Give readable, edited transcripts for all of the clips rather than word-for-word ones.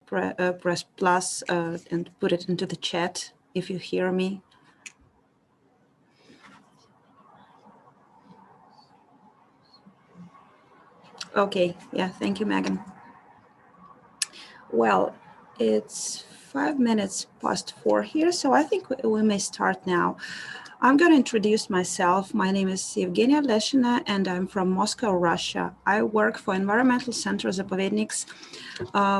press plus and put it into the chat if you hear me. Okay, yeah, thank you, Megan. Well, it's 5 minutes past 4 here, so I think we may start now. I'm going to introduce myself. My name is Evgenia Leshina, and I'm from Moscow, Russia. I work for Environmental Center Zapovedniks,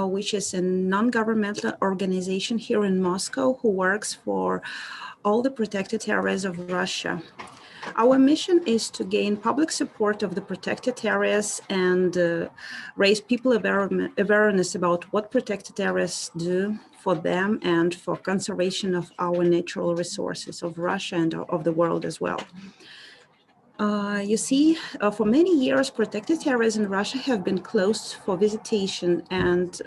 which is a non-governmental organization here in Moscow who works for all the protected areas of Russia. Our mission is to gain public support of the protected areas and raise people awareness about what protected areas do for them and for conservation of our natural resources of Russia and of the world as well. You see, for many years, protected areas in Russia have been closed for visitation, and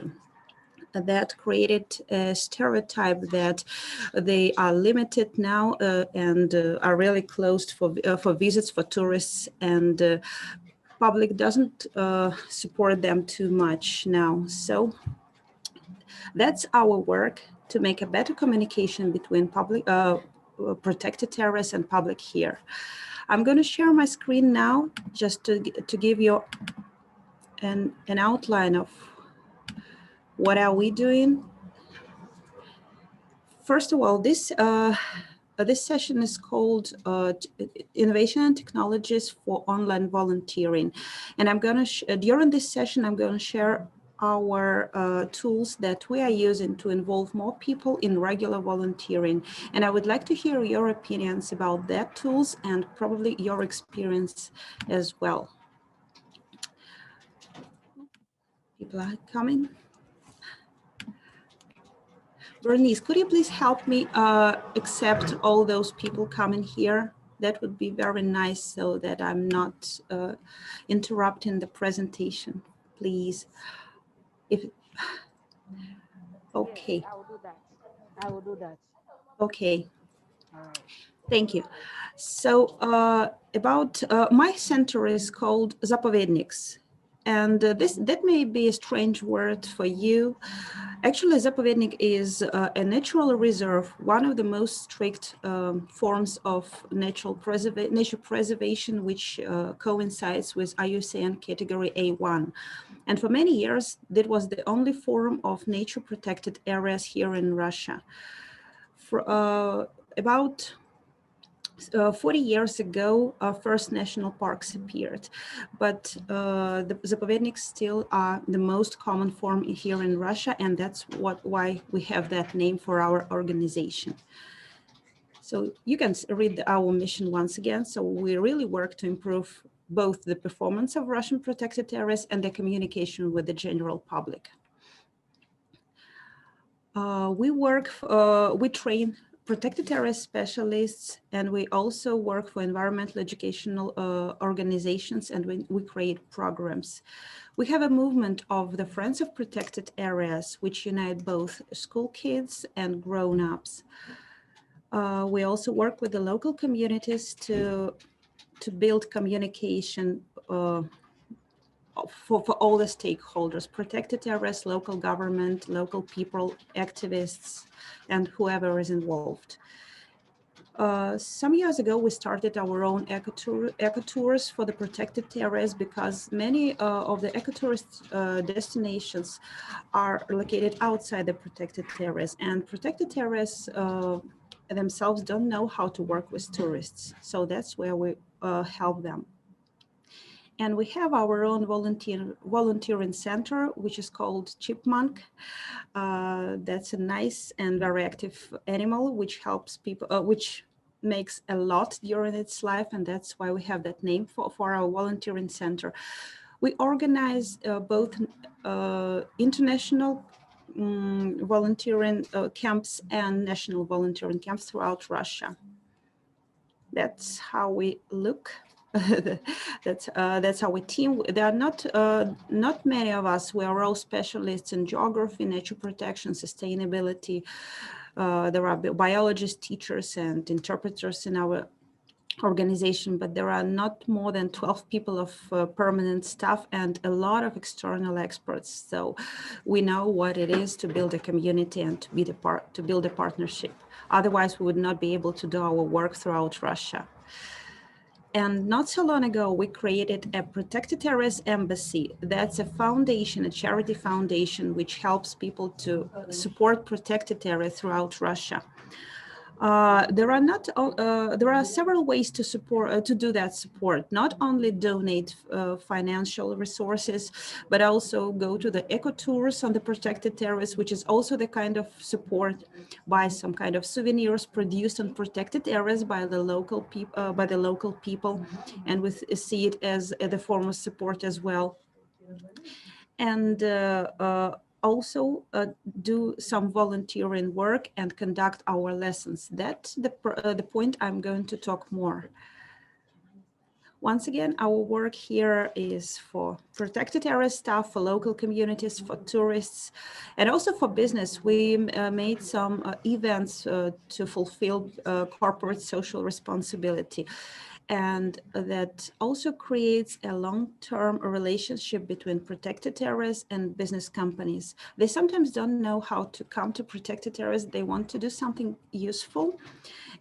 that created a stereotype that they are limited now and are really closed for visits for tourists, and public doesn't support them too much now. So that's our work, to make a better communication between public protected areas and public here. I'm going to share my screen now just to give you an outline of what are we doing. First of all, this session is called Innovation and Technologies for Online Volunteering. And I'm going to, during this session, I'm going to share our tools that we are using to involve more people in regular volunteering. And I would like to hear your opinions about that tools and probably your experience as well. People are coming. Bernice, could you please help me accept all those people coming here? That would be very nice, so that I'm not interrupting the presentation, please. Okay. Yes, I will do that. I will do that. Okay. All right. Thank you. So about my center is called Zapovedniks. And that may be a strange word for you. Actually, Zapovednik is a natural reserve, one of the most strict forms of nature preservation, which coincides with IUCN category A1. And for many years, that was the only form of nature protected areas here in Russia. For about 40 years ago, our first national parks appeared, but the Zapovedniks still are the most common form here in Russia, and that's why we have that name for our organization. So you can read our mission once again. So we really work to improve both the performance of Russian protected areas and the communication with the general public. We train protected area specialists, and we also work for environmental educational organizations, and we create programs. We have a movement of the Friends of Protected Areas, which unite both school kids and grown-ups. We also work with the local communities to build communication for all the stakeholders, protected areas, local government, local people, activists, and whoever is involved. Some years ago, we started our own ecotours for the protected areas, because many of the ecotourist destinations are located outside the protected areas, and protected areas themselves don't know how to work with tourists. So that's where we help them. And we have our own volunteering center, which is called Chipmunk. That's a nice and very active animal, which helps people, which makes a lot during its life. And that's why we have that name for our volunteering center. We organize both international volunteering camps and national volunteering camps throughout Russia. That's how we look. That's how we team. There are not many of us. We are all specialists in geography, nature protection, sustainability. There are biologists, teachers, and interpreters in our organization, but there are not more than 12 people of permanent staff and a lot of external experts. So we know what it is to build a community and to build a partnership. Otherwise, we would not be able to do our work throughout Russia. And not so long ago, we created a Protected Areas Embassy. That's a foundation, a charity foundation, which helps people to support protected areas throughout Russia. There are several ways to support to do that support. Not only donate financial resources, but also go to the eco tours on the protected areas, which is also the kind of support. Buy some kind of souvenirs produced on protected areas by the local people, and we see it as the form of support as well. And also do some volunteering work and conduct our lessons. That's the point I'm going to talk more. Once again, our work here is for protected area staff, for local communities, for tourists, and also for business. We made some events to fulfill corporate social responsibility. And that also creates a long-term relationship between protected areas and business companies. They sometimes don't know how to come to protected areas. They want to do something useful.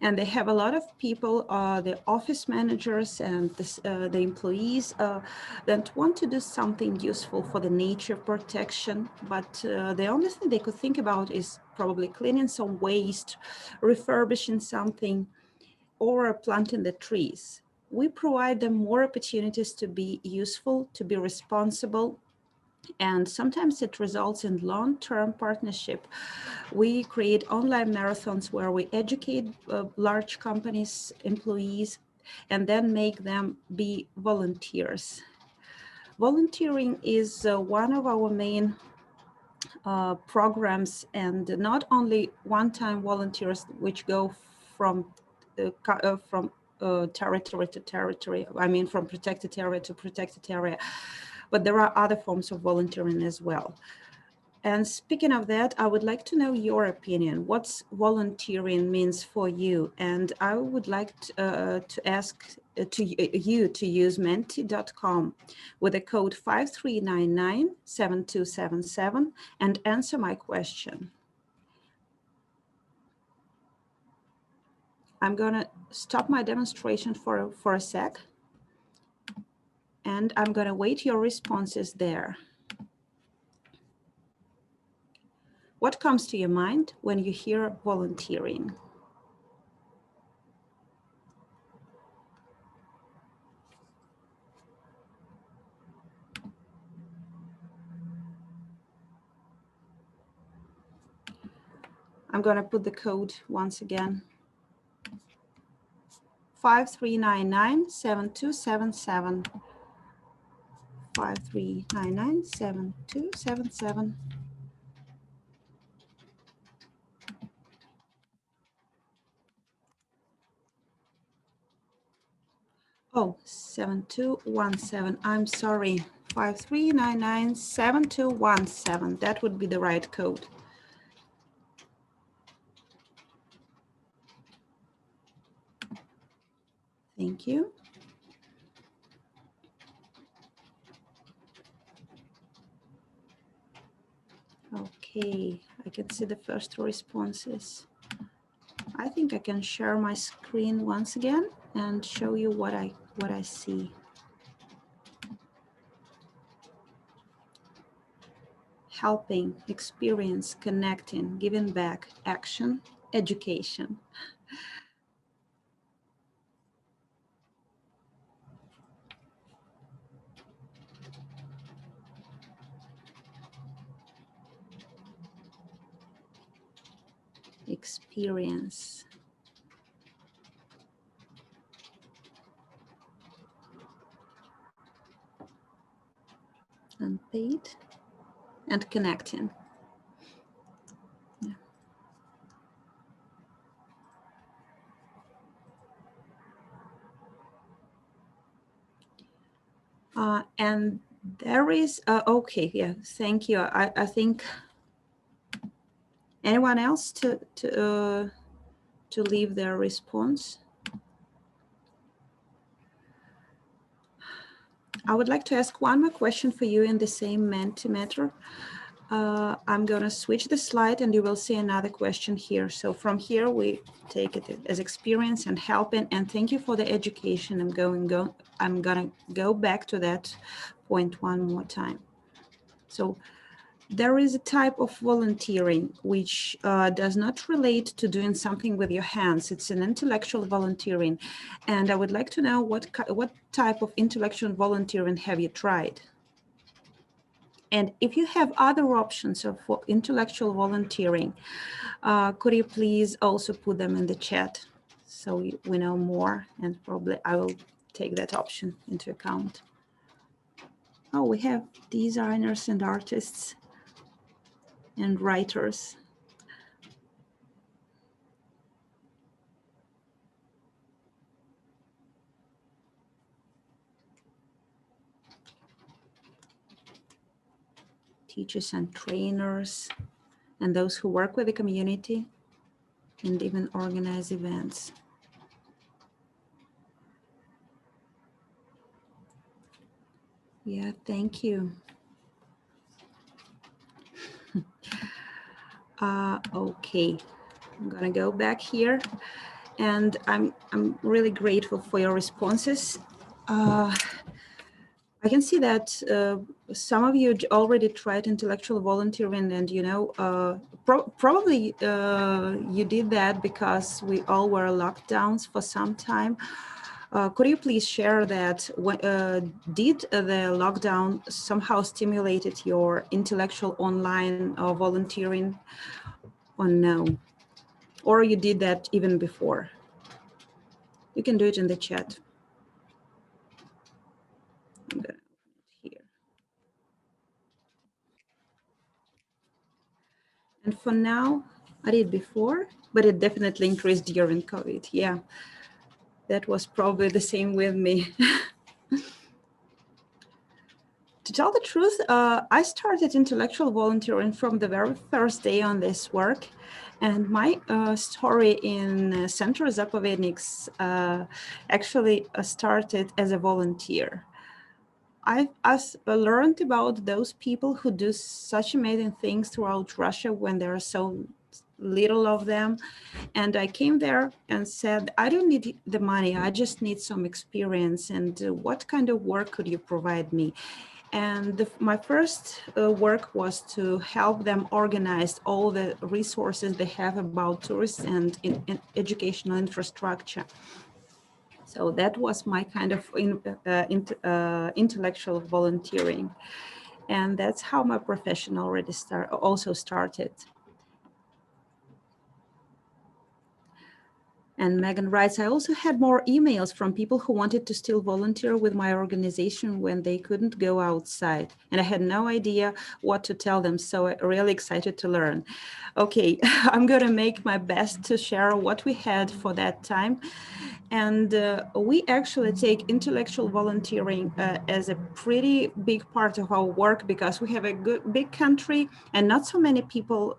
And they have a lot of people, the office managers and the employees that want to do something useful for the nature protection. But the only thing they could think about is probably cleaning some waste, refurbishing something, or planting the trees. We provide them more opportunities to be useful, to be responsible, and sometimes it results in long-term partnership. We create online marathons where we educate large companies, employees, and then make them be volunteers. Volunteering is one of our main programs, and not only one-time volunteers which go from territory to territory, I mean from protected area to protected area, but there are other forms of volunteering as well. And speaking of that, I would like to know your opinion. What's volunteering means for you? And I would like to ask you to use menti.com with the code 5399-7277 and answer my question. I'm going to stop my demonstration for a sec, and I'm going to wait your responses there. What comes to your mind when you hear volunteering? I'm going to put the code once again. 5399-7277. 5399-7277. Oh, 7217. I'm sorry. 5399-7217. That would be the right code. Thank you. Okay, I can see the first responses. I think I can share my screen once again and show you what I see. Helping, experience, connecting, giving back, action, education. Experience. Unpaid and connecting. Yeah. And there is, okay, yeah, thank you. I think anyone else to leave their response? I would like to ask one more question for you in the same Mentimeter. I'm going to switch the slide and you will see another question here. So from here, we take it as experience and helping, and thank you for the education. I'm going to go back to that point one more time. So there is a type of volunteering which does not relate to doing something with your hands. It's an intellectual volunteering. And I would like to know what type of intellectual volunteering have you tried? And if you have other options of intellectual volunteering, could you please also put them in the chat so we know more, and probably I will take that option into account. Oh, we have designers and artists and writers. Teachers and trainers, and those who work with the community and even organize events. Yeah, thank you. Okay, I'm gonna go back here, and I'm really grateful for your responses. I can see that some of you already tried intellectual volunteering, and probably you did that because we all were lockdowns for some time. Could you please share that? Did the lockdown somehow stimulated your intellectual online volunteering, or no? Or you did that even before? You can do it in the chat. I'm gonna open it here. And for now, I did before, but it definitely increased during COVID. Yeah, that was probably the same with me. To tell the truth, I started intellectual volunteering from the very first day on this work. And my story in Center Zapovedniks actually started as a volunteer. I learned about those people who do such amazing things throughout Russia when there are so little of them. And I came there and said, I don't need the money, I just need some experience. And what kind of work could you provide me? And my first work was to help them organize all the resources they have about tourists and in educational infrastructure. So that was my kind of intellectual volunteering. And that's how my profession already also started. And Megan writes, I also had more emails from people who wanted to still volunteer with my organization when they couldn't go outside. And I had no idea what to tell them. So I'm really excited to learn. Okay, I'm going to make my best to share what we had for that time. And we actually take intellectual volunteering as a pretty big part of our work because we have a big country and not so many people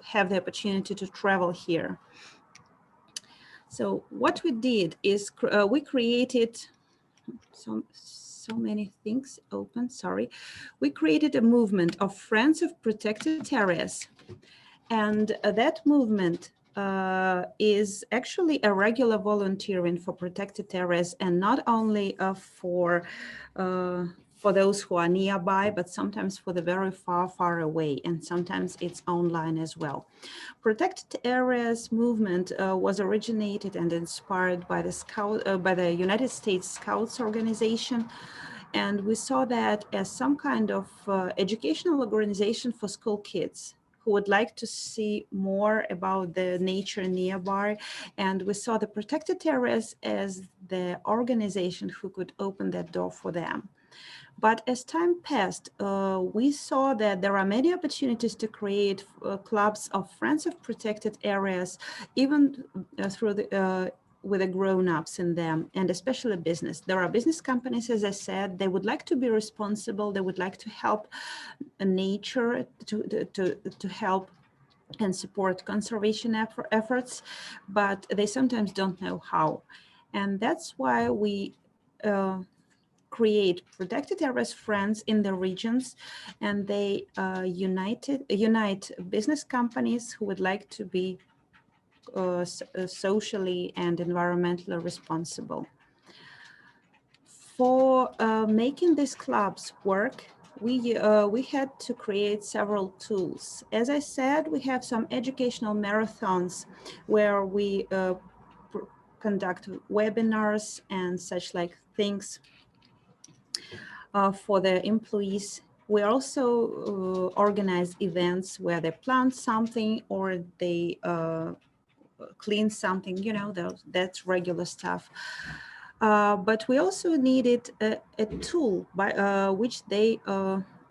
have the opportunity to travel here. So what we did is we created so many things open, sorry. We created a movement of Friends of Protected Areas. And that movement is actually a regular volunteering for protected areas, and not only for those who are nearby, but sometimes for the very far away, and sometimes it's online as well. Protected Areas movement was originated and inspired by the United States Scouts organization. And we saw that as some kind of educational organization for school kids who would like to see more about the nature nearby. And we saw the protected areas as the organization who could open that door for them. But as time passed, we saw that there are many opportunities to create clubs of Friends of Protected Areas, even through the with the grown-ups in them, and especially business. There are business companies, as I said, they would like to be responsible, they would like to help nature, to help and support conservation efforts, but they sometimes don't know how. And that's why we create protected areas friends in the regions, and they unite business companies who would like to be socially and environmentally responsible. For making these clubs work, we had to create several tools. As I said, we have some educational marathons where we conduct webinars and such like things for the employees. We also organize events where they plant something or they clean something, you know, that's regular stuff. But we also needed a tool by which they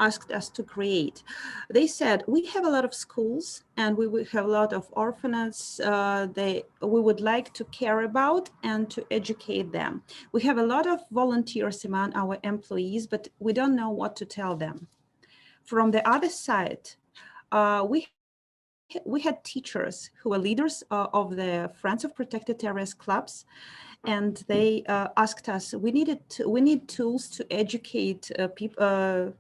asked us to create. They said, we have a lot of schools and we will have a lot of orphanages we would like to care about and to educate them. We have a lot of volunteers among our employees, but we don't know what to tell them. From the other side, we had teachers who were leaders of the Friends of Protected Areas clubs, and they asked us, we need tools to educate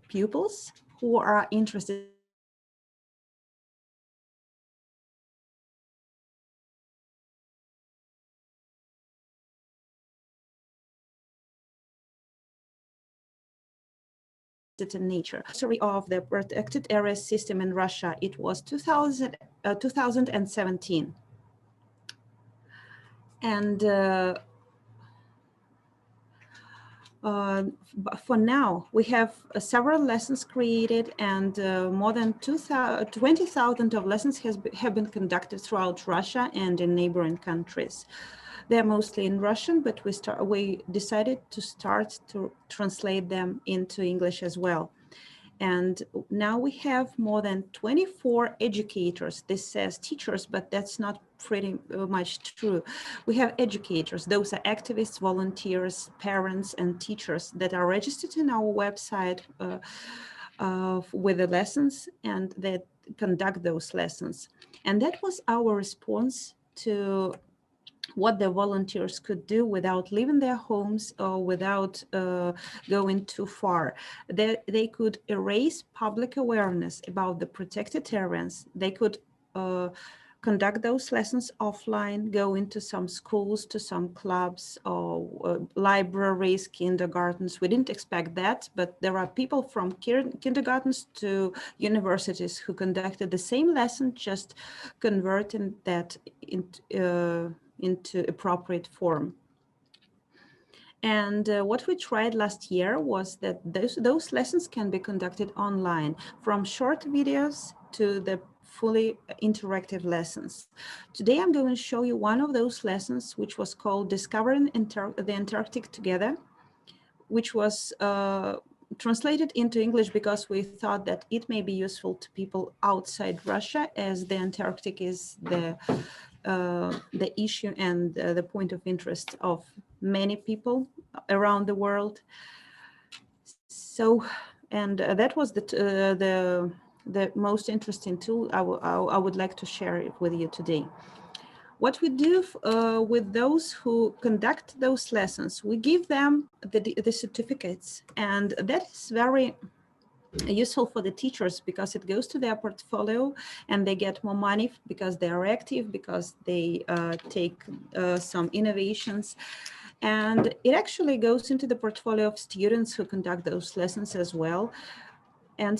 pupils who are interested in protected areas. In nature. History of the protected areas system in Russia, it was 2017. And for now, we have several lessons created, and more than 20,000 of lessons have been conducted throughout Russia and in neighboring countries. They're mostly in Russian, but we decided to start to translate them into English as well. And now we have more than 24 educators. This says teachers, but that's not pretty much true. We have educators. Those are activists, volunteers, parents, and teachers that are registered in our website with the lessons and that conduct those lessons. And that was our response to what the volunteers could do without leaving their homes or without going too far. They could raise public awareness about the protected areas. They could conduct those lessons offline, go into some schools, to some clubs or libraries, kindergartens. We didn't expect that, but there are people from kindergartens to universities who conducted the same lesson, just converting that into appropriate form. And what we tried last year was that those lessons can be conducted online, from short videos to the fully interactive lessons. Today, I'm going to show you one of those lessons, which was called Discovering the Antarctic Together, which was translated into English because we thought that it may be useful to people outside Russia, as the Antarctic is the issue and the point of interest of many people around the world. So, and that was the most interesting tool I would like to share it with you today. What we do with those who conduct those lessons, we give them the certificates, and that is very useful for the teachers because it goes to their portfolio and they get more money because they are active, because they take some innovations. And it actually goes into the portfolio of students who conduct those lessons as well. And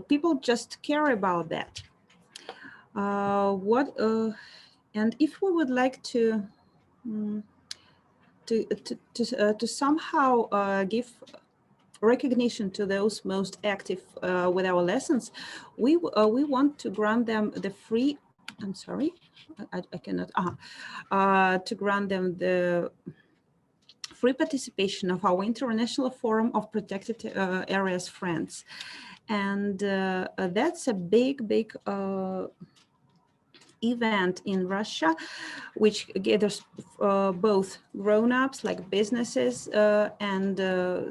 people just care about that. And if we would like to somehow give recognition to those most active with our lessons, we want to grant them the free, I'm sorry, I cannot, to grant them the free participation of our International Forum of Protected Areas Friends. And that's a big event in Russia, which gathers both grown-ups like businesses and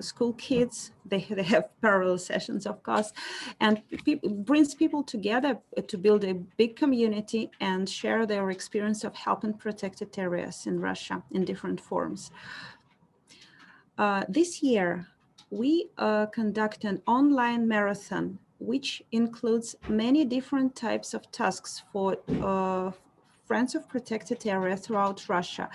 school kids. They have parallel sessions, of course, and brings people together to build a big community and share their experience of helping protected areas in Russia in different forms. This year, we conduct an online marathon, which includes many different types of tasks for Friends of Protected Area throughout Russia.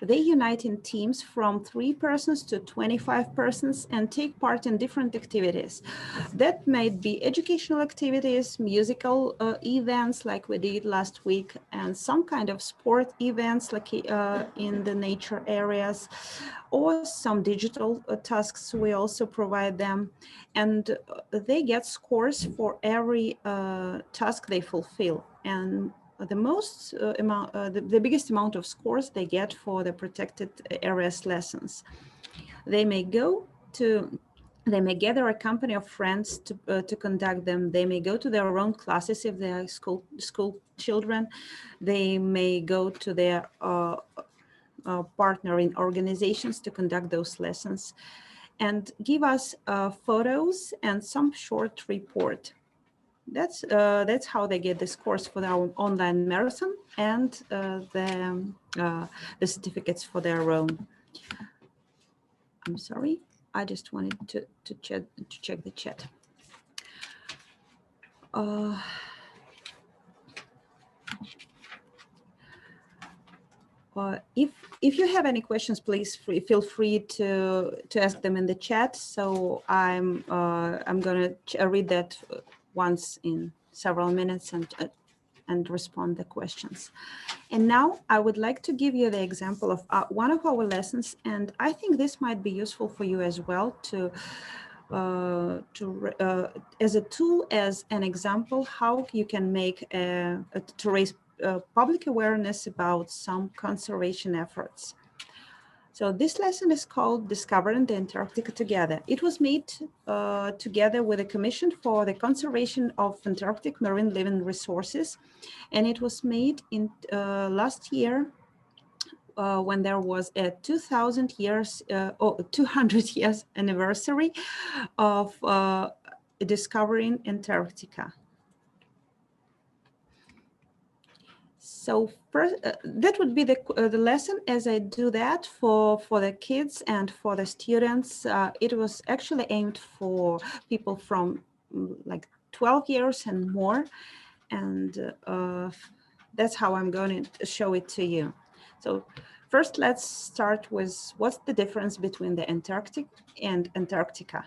They unite in teams from 3 persons to 25 persons and take part in different activities. That might be educational activities, musical events like we did last week, and some kind of sport events like in the nature areas, or some digital tasks we also provide them. And they get scores for every task they fulfill. And the most amount, the biggest amount of scores they get for the protected areas lessons. They may go to they may gather a company of friends to conduct them. They may go to their own classes if they are school children. They may go to their partner in organizations to conduct those lessons and give us photos and some short report. That's how they get the scores for their online marathon and the certificates for their own. I'm sorry, I just wanted to check the chat. Uh, if you have any questions, please feel free to ask them in the chat. So I'm gonna read that once in several minutes and respond the questions. And now I would like to give you the example of one of our lessons, and I think this might be useful for you as well as a tool, as an example, how you can make to raise public awareness about some conservation efforts. So this lesson is called Discovering the Antarctica Together. It was made together with a Commission for the Conservation of Antarctic Marine Living Resources, and it was made in last year when there was a 200 years anniversary of discovering Antarctica. So first, that would be the lesson. As I do that for the kids and for the students, it was actually aimed for people from like 12 years and more, and that's how I'm going to show it to you. So first, let's start with what's the difference between the Antarctic and Antarctica.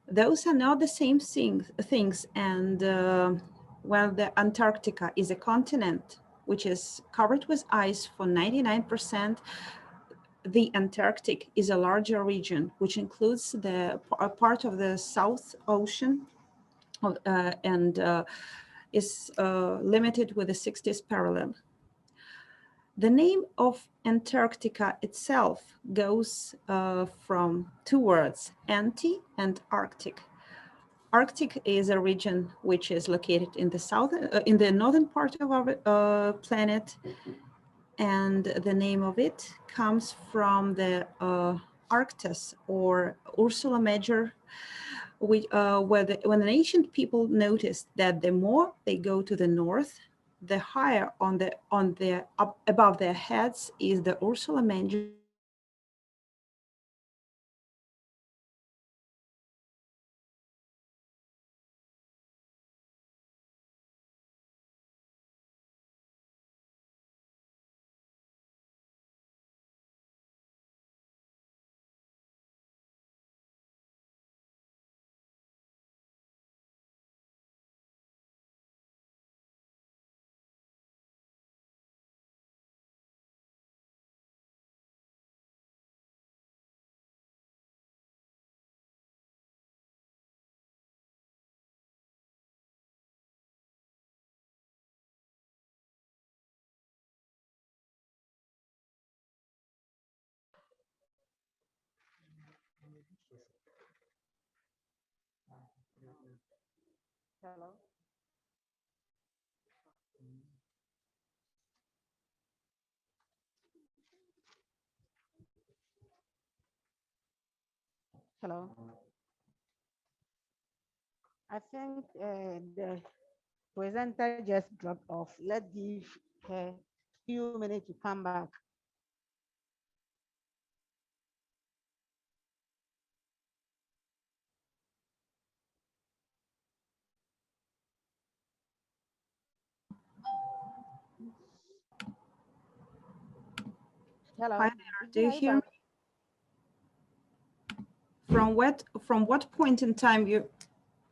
Those are not the same things, and while the Antarctica is a continent which is covered with ice for 99%, the Antarctic is a larger region which includes a part of the South Ocean and is limited with the 60th parallel. The name of Antarctica itself goes from two words, anti and Arctic. Arctic is a region which is located in the northern part of our planet, and the name of it comes from the Arctus or Ursula Major, when the ancient people noticed that the more they go to the north, the higher above their heads is the Ursula Major, and the more Hello. Hello. I think the presenter just dropped off. Let's give her few minutes to come back. Hi Hello, there. Do you Regina, are you hear me? back? From what point in time you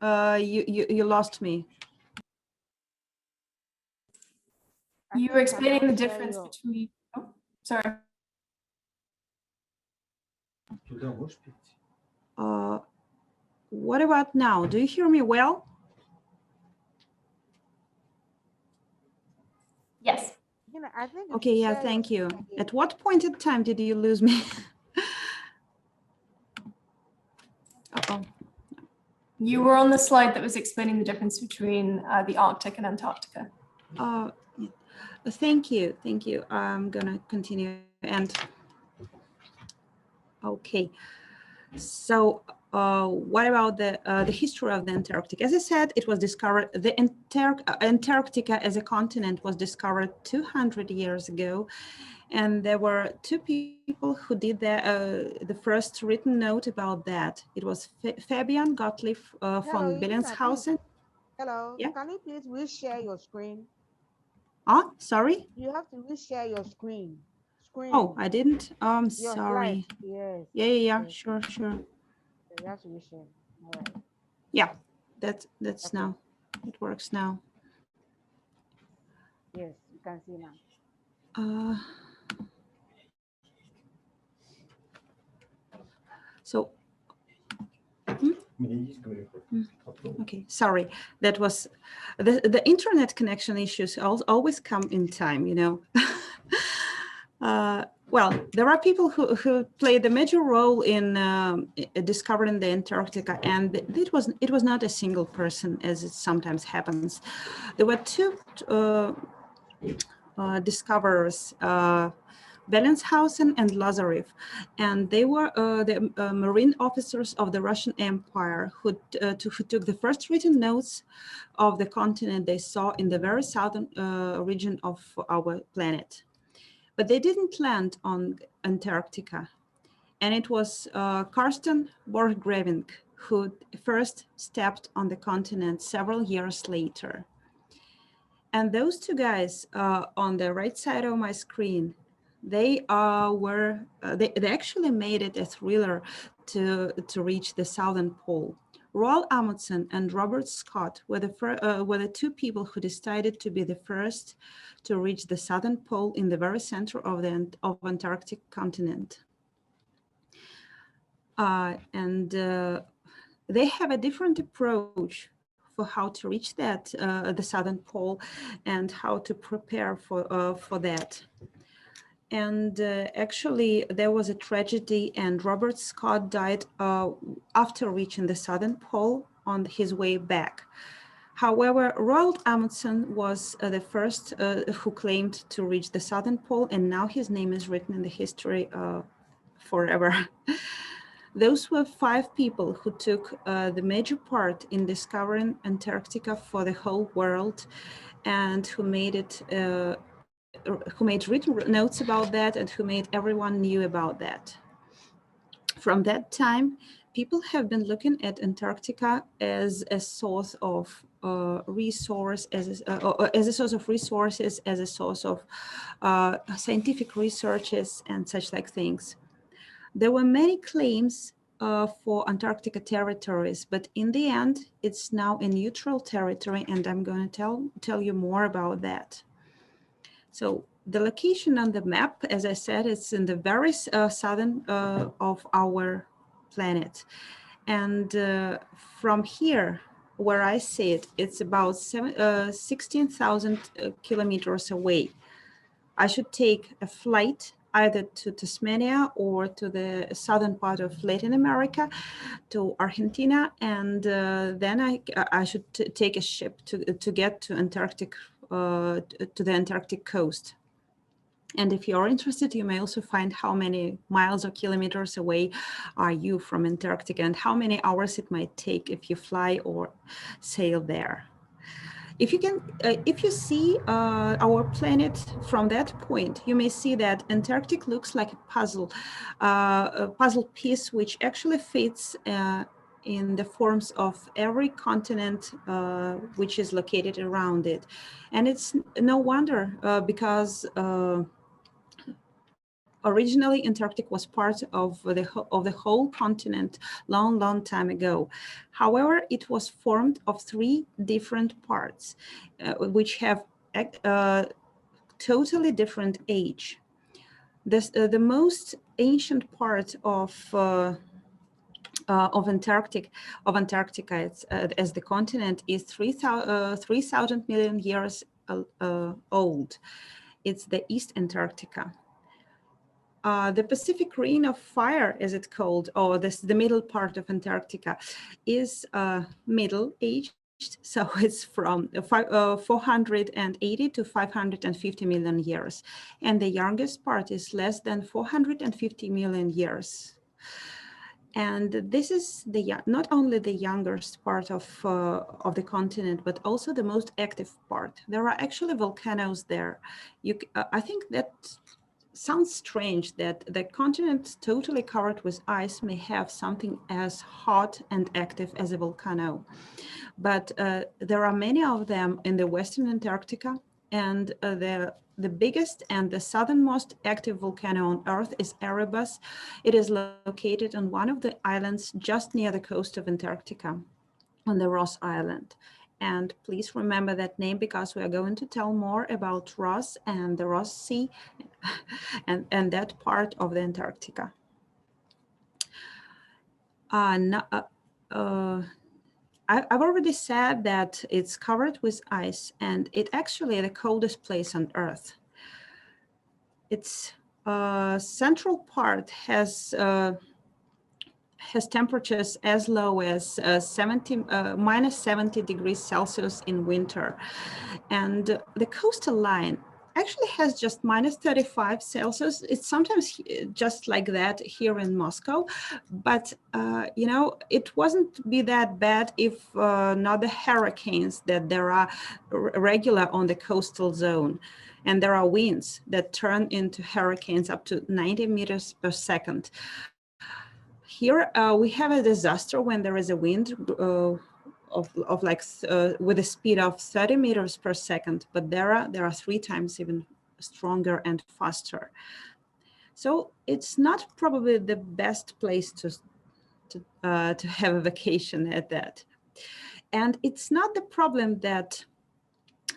lost me? I You think were you explaining cannot the share difference your. between, oh, sorry. Uh, what about now? Do you hear me well? Yes. Regina, I think you Okay, should yeah, share your thank you. screen again. At what point in time did you lose me? Uh-oh. You were on the slide that was explaining the difference between the Arctic and Antarctica. Yeah. Thank you, thank you. I'm gonna continue and okay. So what about the history of the Antarctic? As I said, it was discovered, the Antarctica as a continent was discovered 200 years ago. And there were two people who did the first written note about that. It was Fabian Gottlieb Hello, von Regina, please. Bellingshausen. Hello, Yeah. can you please reshare your screen? Oh, sorry. You have to reshare your screen. Oh, Screen. I didn't. Your slide. Sorry. Yes. Yeah, yeah, yeah. Yes. Sure, sure. You have to reshare. All right. Yeah, that's Okay. now. It works now. Yes, you can see now. Uh, so okay, sorry. That was the internet connection issues always come in time, you know. Well, there are people who played a major role in discovering the Antarctica, and it was not a single person, as it sometimes happens. There were two discoverers, Bellingshausen and Lazarev, and they were the marine officers of the Russian Empire who took the first written notes of the continent they saw in the very southern region of our planet. But they didn't land on Antarctica. And it was Karsten Borchgrevink who first stepped on the continent several years later. And those two guys on the right side of my screen, they they actually made it a thriller to reach the southern pole. Roald Amundsen and Robert Scott were the two people who decided to be the first to reach the southern pole in the very center of the Antarctic continent. And they have a different approach for how to reach that the southern pole and how to prepare for that. And actually, there was a tragedy, and Robert Scott died after reaching the southern pole on his way back. However, Roald Amundsen was the first who claimed to reach the southern pole, and now his name is written in the history forever. Those were 5 people who took the major part in discovering Antarctica for the whole world, and who made written notes about that, and who made everyone knew about that. From that time, people have been looking at Antarctica as a source of resource, as a source of resources, as a source of scientific researches and such like things. There were many claims for Antarctica territories, but in the end, it's now a neutral territory, and I'm going to tell you more about that. So the location on the map, as I said, it's in the very southern of our planet. And from here, where I see it, it's about 16,000 kilometers away. I should take a flight either to Tasmania or to the southern part of Latin America, to Argentina, and then I should take a ship to get to Antarctic, to the Antarctic coast. And if you're interested, you may also find how many miles or kilometers away are you from Antarctica, and how many hours it might take if you fly or sail there. If you see our planet from that point, you may see that Antarctic looks like a puzzle piece, which actually fits in the forms of every continent which is located around it. And it's no wonder because Originally, Antarctica was part of the whole continent long time ago. However, it was formed of three different parts, which have totally different age. The most ancient part of Antarctica as the continent is 3,000 million years old. It's the East Antarctica. The Pacific Ring of Fire, as it's called, or the middle part of Antarctica, is middle-aged. So it's from 480 to 550 million years. And the youngest part is less than 450 million years. And this is not only the youngest part of the continent, but also the most active part. There are actually volcanoes there. I think that sounds strange that the continent totally covered with ice may have something as hot and active as a volcano. But there are many of them in the Western Antarctica, and the biggest and the southernmost active volcano on Earth is Erebus. It is located on one of the islands just near the coast of Antarctica, on the Ross Island. And please remember that name because we are going to tell more about Ross and the Ross Sea and that part of the Antarctica. I've already said that it's covered with ice, and it actually the coldest place on Earth. Its central part has temperatures as low as minus 70 degrees Celsius in winter. And the coastal line actually has just minus 35 Celsius. It's sometimes just like that here in Moscow, but you know, it wasn't be that bad if not the hurricanes that there are regular on the coastal zone. And there are winds that turn into hurricanes up to 90 meters per second. Here we have a disaster when there is a wind with a speed of 30 meters per second, but there are 3 times even stronger and faster. So it's not probably the best place to have a vacation at that. And it's not the problem that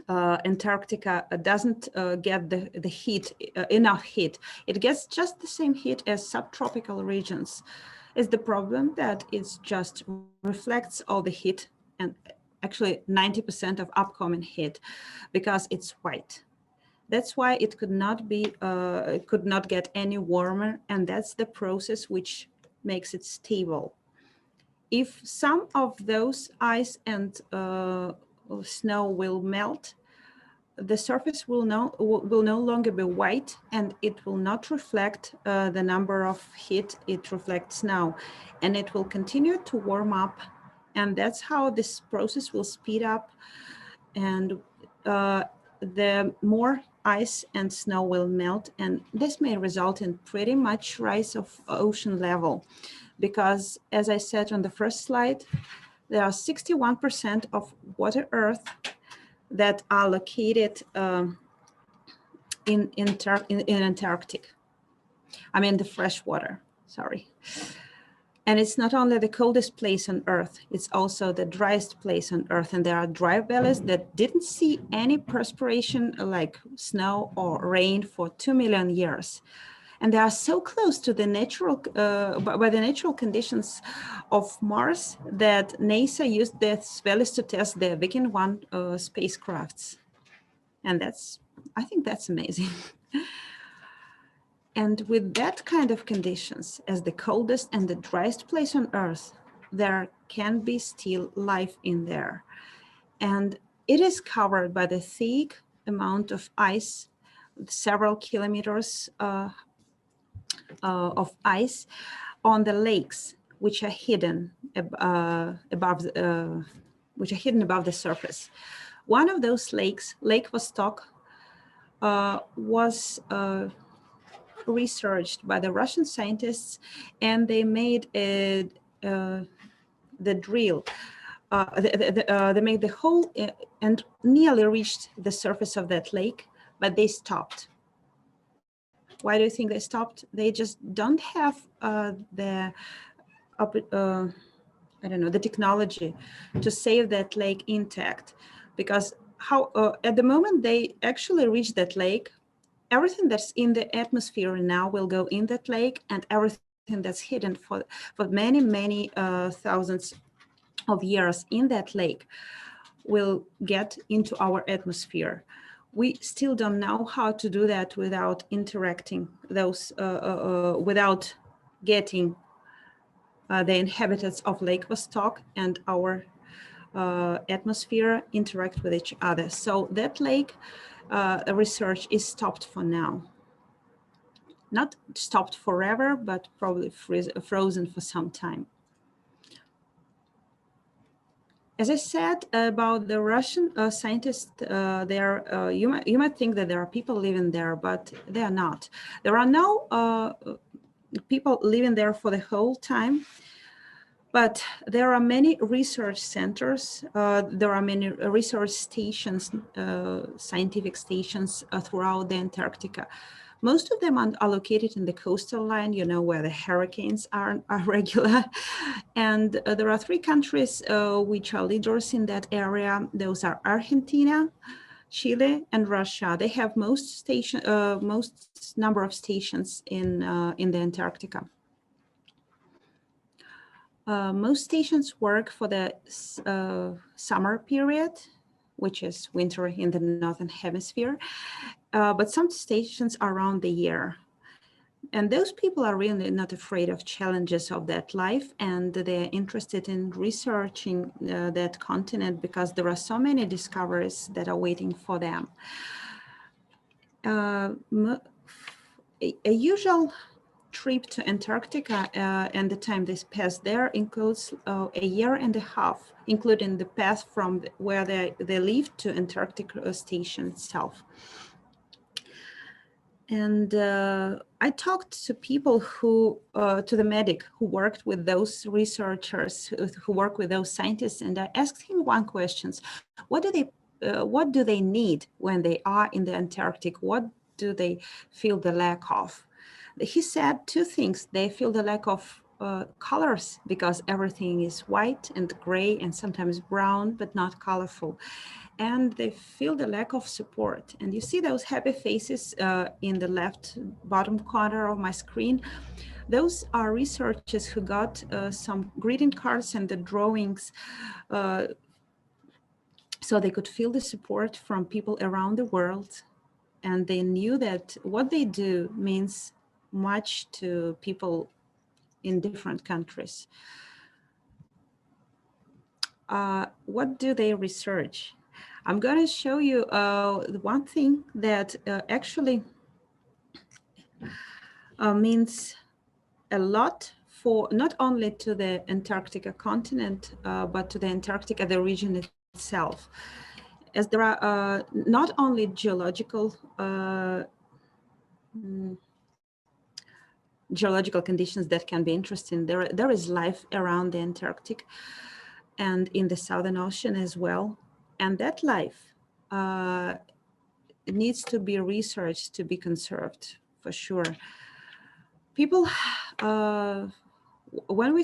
Antarctica doesn't get the heat, enough heat. It gets just the same heat as subtropical regions. Is the problem that it just reflects all the heat, and actually 90% of upcoming heat, because it's white. That's why it could not get any warmer, and that's the process which makes it stable. If some of those ice and snow will melt, the surface will no longer be white, and it will not reflect the number of heat it reflects now, and it will continue to warm up, and that's how this process will speed up, and the more ice and snow will melt, and this may result in pretty much rise of ocean level, because as I said on the first slide, there are 61% of water Earth that are located in Antarctic. I mean the fresh water, sorry. And it's not only the coldest place on Earth, it's also the driest place on Earth. And there are dry valleys that didn't see any perspiration like snow or rain for 2 million years. And they are so close to the natural, by the natural conditions of Mars that NASA used these valleys to test the Viking 1 spacecrafts. And I think that's amazing. And with that kind of conditions, as the coldest and the driest place on Earth, there can be still life in there. And it is covered by the thick amount of ice, several kilometers of ice on the lakes, which are hidden above the surface. One of those lakes, Lake Vostok, was researched by the Russian scientists, and they made the drill. They made the hole and nearly reached the surface of that lake, but they stopped. Why do you think they stopped? They just don't have I don't know, the technology to save that lake intact, because how at the moment they actually reach that lake, everything that's in the atmosphere now will go in that lake, and everything that's hidden for many thousands of years in that lake will get into our atmosphere. We still don't know how to do that without interacting those, without getting the inhabitants of Lake Vostok and our atmosphere interact with each other. So that lake research is stopped for now. Not stopped forever, but probably frozen for some time. As I said about the Russian scientists, you might think that there are people living there, but they are not. There are no people living there for the whole time, but there are many research centers. There are many research stations, scientific stations throughout the Antarctica. Most of them are located in the coastal line, you know, where the hurricanes are regular. And there are three countries which are leaders in that area. Those are Argentina, Chile, and Russia. They have most number of stations in the Antarctica. Most stations work for the summer period, which is winter in the Northern Hemisphere. But some stations are around the year. And those people are really not afraid of challenges of that life, and they're interested in researching that continent because there are so many discoveries that are waiting for them. A usual trip to Antarctica and the time they pass there includes a year and a half, including the path from where they live to Antarctic station itself. And I talked to people who, to the medic who worked with those researchers, who work with those scientists, and I asked him one question: what do they need when they are in the Antarctic? What do they feel the lack of? He said two things. They feel the lack of colors because everything is white and gray and sometimes brown, but not colorful. And they feel the lack of support. And you see those happy faces in the left bottom corner of my screen. Those are researchers who got some greeting cards and the drawings so they could feel the support from people around the world. And they knew that what they do means much to people in different countries. What do they research? I'm going to show you one thing that actually means a lot for not only to the Antarctica continent, but to the Antarctica, the region itself. As there are not only geological conditions that can be interesting, there is life around the Antarctic and in the Southern Ocean as well. And that life needs to be researched to be conserved, for sure. People, when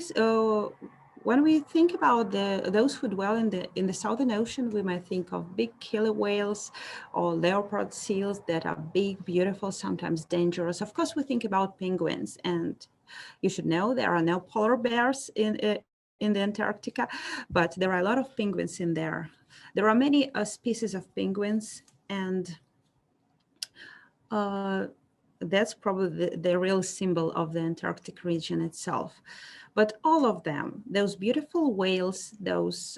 we think about those who dwell in the Southern Ocean, we might think of big killer whales or leopard seals that are big, beautiful, sometimes dangerous. Of course, we think about penguins, and you should know there are no polar bears in the Antarctica, but there are a lot of penguins in there. There are many species of penguins, and that's probably the real symbol of the Antarctic region itself. But all of them, those beautiful whales, those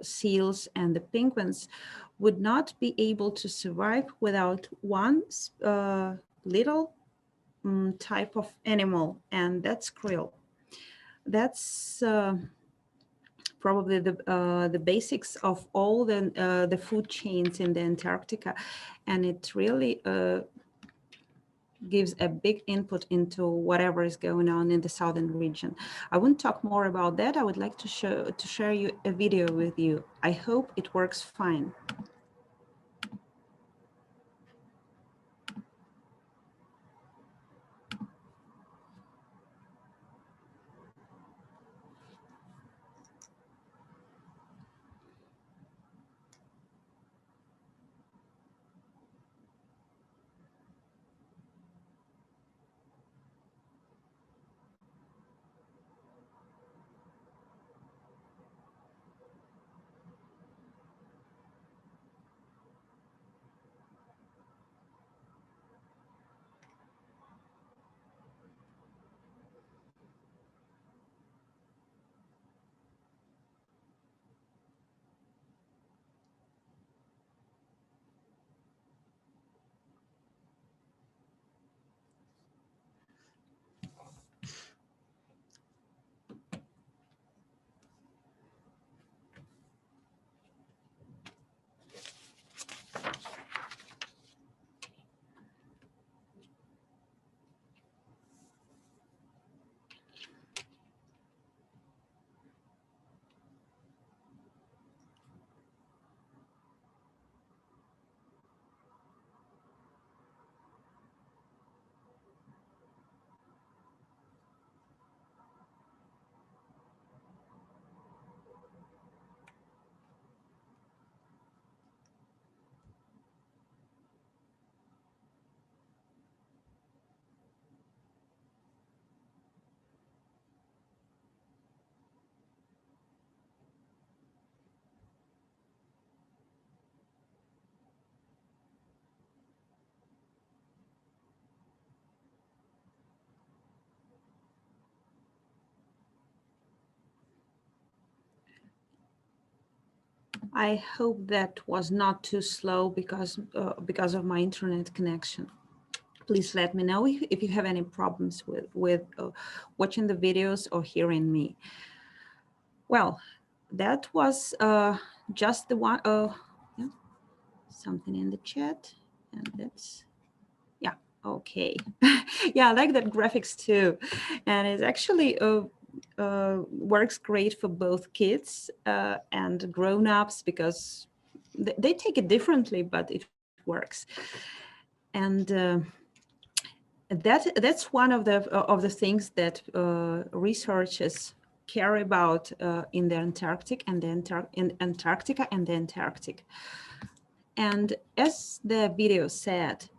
seals, and the penguins would not be able to survive without one little type of animal, and that's krill. That's probably the basics of all the food chains in the Antarctica, and it really gives a big input into whatever is going on in the southern region. I won't talk more about that. I would like to share you a video with you. I hope it works fine. I hope that was not too slow because of my internet connection. Please let me know if you have any problems with watching the videos or hearing me. Well, that was just the one. Yeah, something in the chat, and that's, yeah, okay. Yeah, I like that graphics too, and it actually works great for both kids and grown-ups because they take it differently, but it works. And that's one of the things that researchers care about in the Antarctic and in Antarctica and the Antarctic. And as the video said,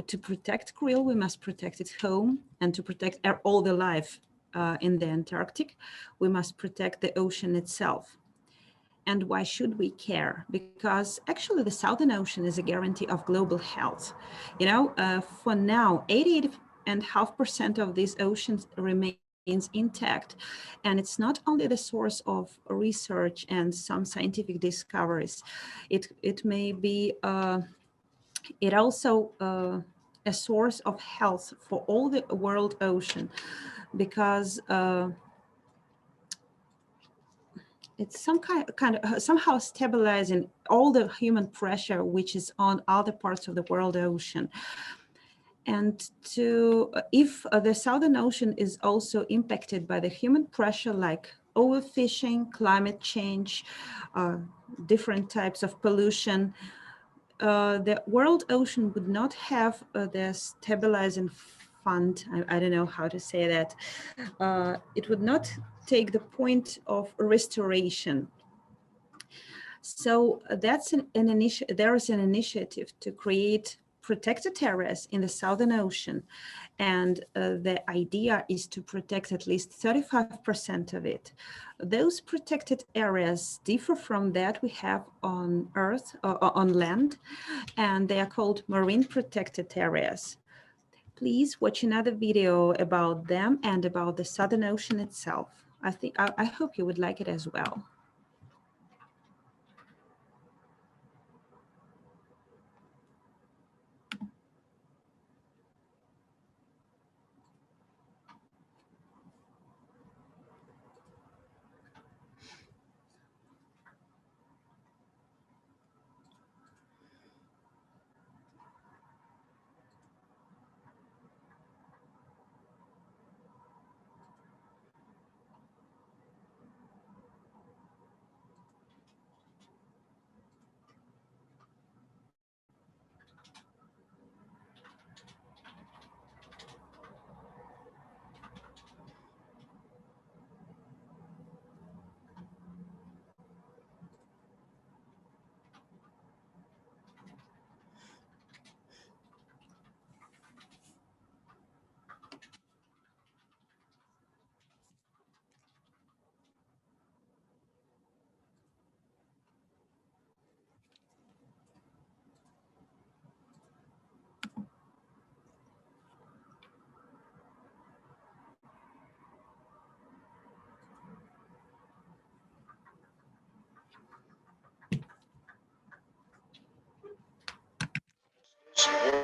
to protect krill, we must protect its home, and to protect all the life in the Antarctic, we must protect the ocean itself. And why should we care? Because actually the Southern Ocean is a guarantee of global health. You know, for now, 88.5% of these oceans remains intact. And it's not only the source of research and some scientific discoveries. It may be, it also a source of health for all the world ocean, because it's some kind of somehow stabilizing all the human pressure which is on other parts of the world ocean. And if the Southern Ocean is also impacted by the human pressure like overfishing, climate change, different types of pollution, the world ocean would not have the stabilizing fund. I don't know how to say that. It would not take the point of restoration. So that's there is an initiative to create protected areas in the Southern Ocean. And the idea is to protect at least 35% of it. Those protected areas differ from that we have on Earth, on land, and they are called marine protected areas. Please watch another video about them and about the Southern Ocean itself. I hope you would like it as well.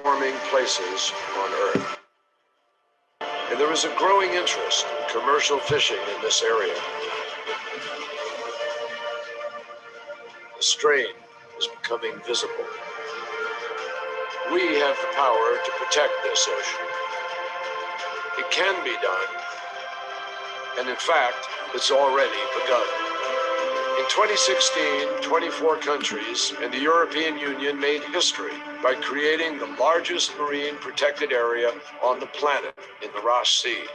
Warming places on Earth. And there is a growing interest in commercial fishing in this area. The strain is becoming visible. We have the power to protect this ocean. It can be done, and in fact, it's already begun. In 2016, 24 countries and the European Union made history by creating the largest marine protected area on the planet in the Ross Sea.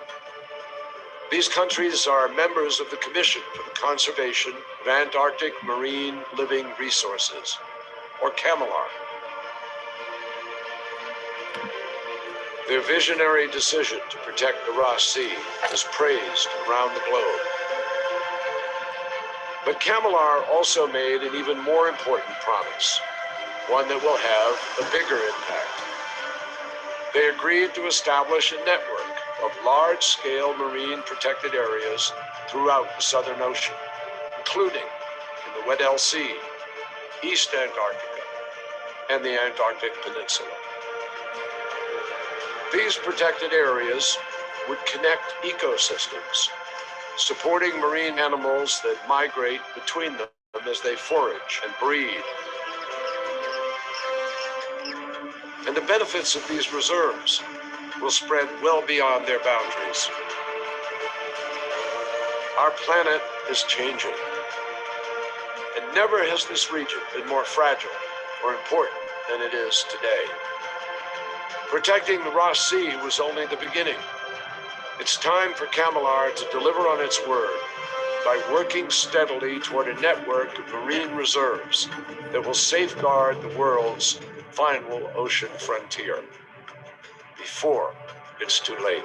These countries are members of the Commission for the Conservation of Antarctic Marine Living Resources, or CAMLR. Their visionary decision to protect the Ross Sea is praised around the globe. But CAMLR also made an even more important promise, one that will have a bigger impact. They agreed to establish a network of large-scale marine protected areas throughout the Southern Ocean, including in the Weddell Sea, East Antarctica, and the Antarctic Peninsula. These protected areas would connect ecosystems, supporting marine animals that migrate between them as they forage and breed. And the benefits of these reserves will spread well beyond their boundaries. Our planet is changing, and never has this region been more fragile or important than it is today. Protecting the Ross Sea was only the beginning. It's time for Camelard to deliver on its word by working steadily toward a network of marine reserves that will safeguard the world's final ocean frontier before it's too late.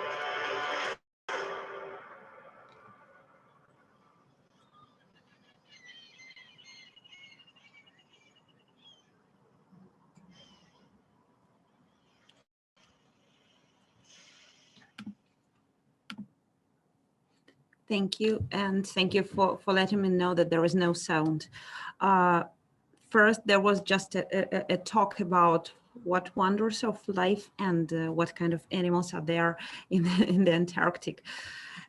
Thank you, and thank you for letting me know that there is no sound. First, there was just a talk about what wonders of life and what kind of animals are there in the Antarctic.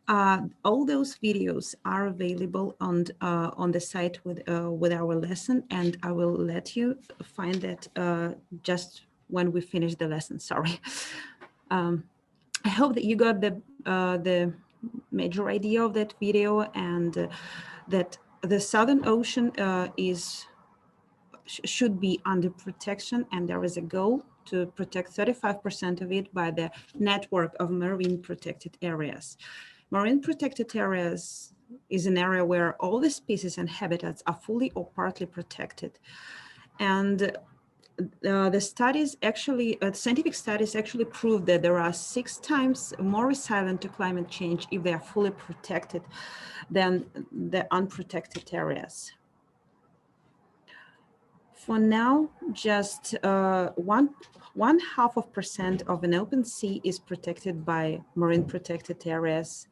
All those videos are available on the site with our lesson, and I will let you find that just when we finish the lesson. Sorry. I hope that you got the major idea of that video, and that the Southern Ocean should be under protection, and there is a goal to protect 35% of it by the network of marine protected areas. Marine protected areas is an area where all the species and habitats are fully or partly protected. And the studies actually, scientific studies actually prove that there are 6 times more resilient to climate change if they are fully protected than the unprotected areas. For now, just 1/2% of an open sea is protected by marine protected areas,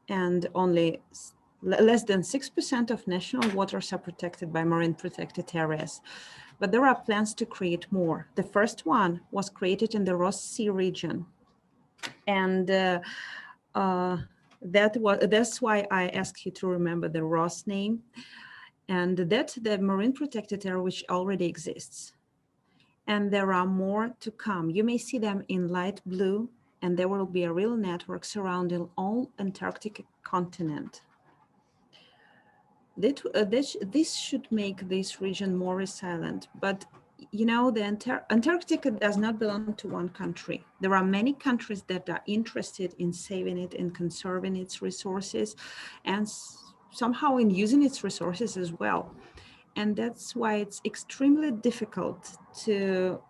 and only less than 6% of national waters are protected by marine protected areas. But there are plans to create more. The first one was created in the Ross Sea region. And that's why I asked you to remember the Ross name. And that's the marine protected area which already exists. And there are more to come. You may see them in light blue, and there will be a real network surrounding all Antarctic continent. This should make this region more resilient, but you know, the Antarctica does not belong to one country. There are many countries that are interested in saving it and conserving its resources, and somehow in using its resources as well. And that's why it's extremely difficult to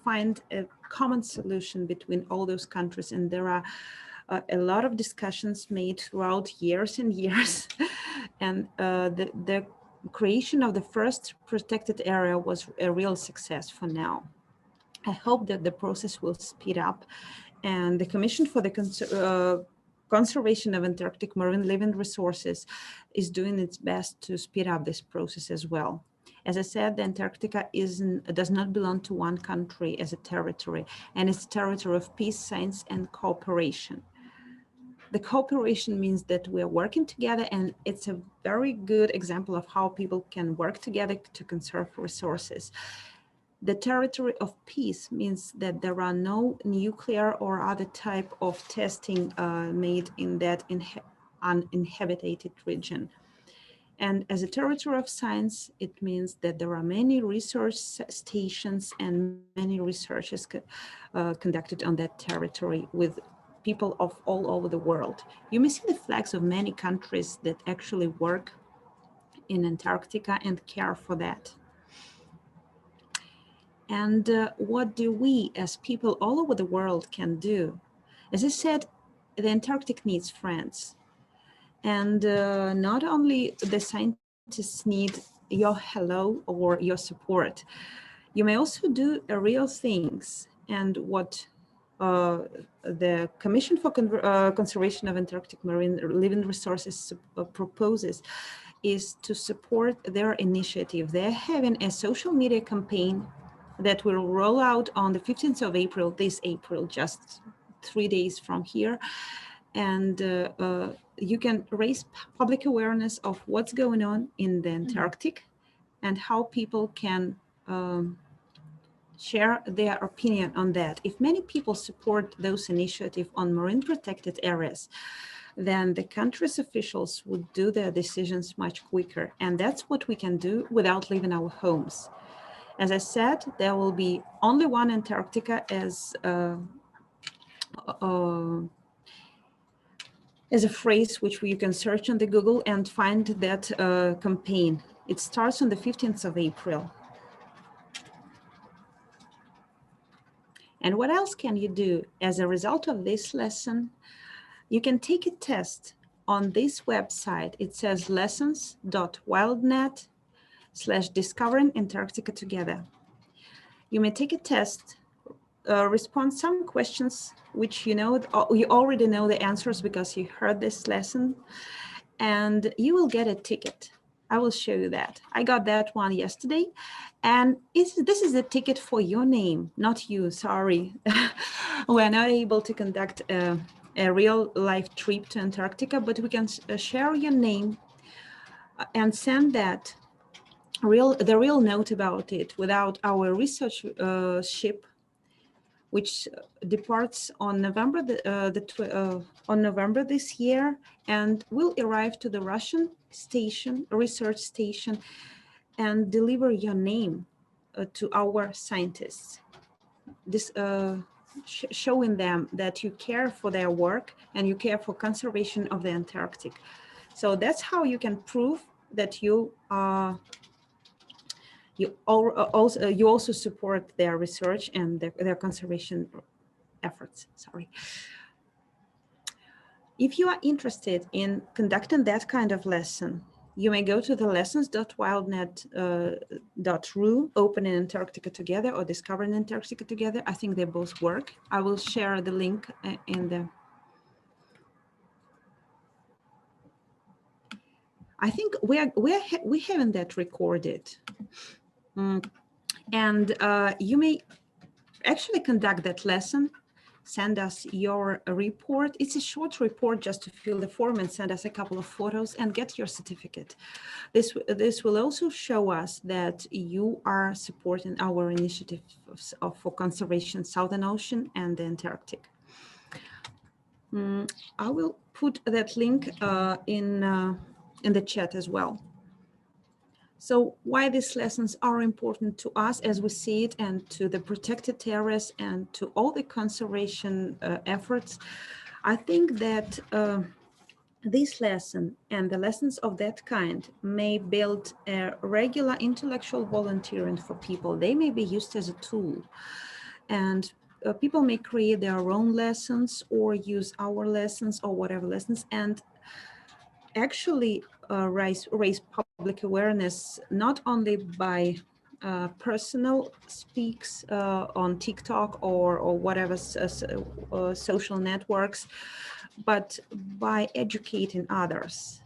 find a common solution between all those countries. And there are a lot of discussions made throughout years and years. And the creation of the first protected area was a real success for now. I hope that the process will speed up, and the Commission for the Conservation of Antarctic Marine Living Resources is doing its best to speed up this process as well. As I said, the Antarctica does not belong to one country as a territory, and it's a territory of peace, science, and cooperation. The cooperation means that we are working together, and it's a very good example of how people can work together to conserve resources. The territory of peace means that there are no nuclear or other type of testing made in that uninhabited region. And as a territory of science, it means that there are many research stations and many researches conducted on that territory with people of all over the world. You may see the flags of many countries that actually work in Antarctica and care for that. And what do we as people all over the world can do? As I said, the Antarctic needs friends. And not only the scientists need your hello or your support, you may also do real things. And what the Commission for Conservation of Antarctic Marine Living Resources proposes is to support their initiative. They're having a social media campaign that will roll out on the 15th of April, this April, just 3 days from here. And you can raise public awareness of what's going on in the Antarctic and how people can share their opinion on that. If many people support those initiatives on marine protected areas, then the country's officials would do their decisions much quicker. And that's what we can do without leaving our homes. As I said, there will be only one Antarctica as a phrase which you can search on the Google and find that campaign. It starts on the 15th of April. And what else can you do? As a result of this lesson, you can take a test on this website. It says lessons.wildnet/discovering Antarctica together. You may take a test, respond some questions which you already know the answers because you heard this lesson, and you will get a ticket. I will show you that. I got that one yesterday, and this is a ticket for your name, not you, sorry. We're not able to conduct a real life trip to Antarctica, but we can share your name and send that the real note about it without our research ship, which departs on November on November this year, and will arrive to the Russian research station, and deliver your name to our scientists. This showing them that you care for their work and you care for conservation of the Antarctic. So that's how you can prove that you also support their research and their conservation efforts. Sorry. If you are interested in conducting that kind of lesson, you may go to the lessons.wildnet.ru, Opening Antarctica Together or Discovering Antarctica Together. I think they both work. I will share the link in the... I think we haven't that recorded. And you may actually conduct that lesson, send us your report. It's a short report just to fill the form and send us a couple of photos and get your certificate. This will also show us that you are supporting our initiative for conservation, Southern Ocean and the Antarctic. I will put that link in the chat as well. So why these lessons are important to us as we see it, and to the protected areas and to all the conservation efforts. I think that this lesson and the lessons of that kind may build a regular intellectual volunteering for people. They may be used as a tool, and people may create their own lessons or use our lessons or whatever lessons, and actually raise public awareness, not only by personal speaks on TikTok or whatever social networks, but by educating others.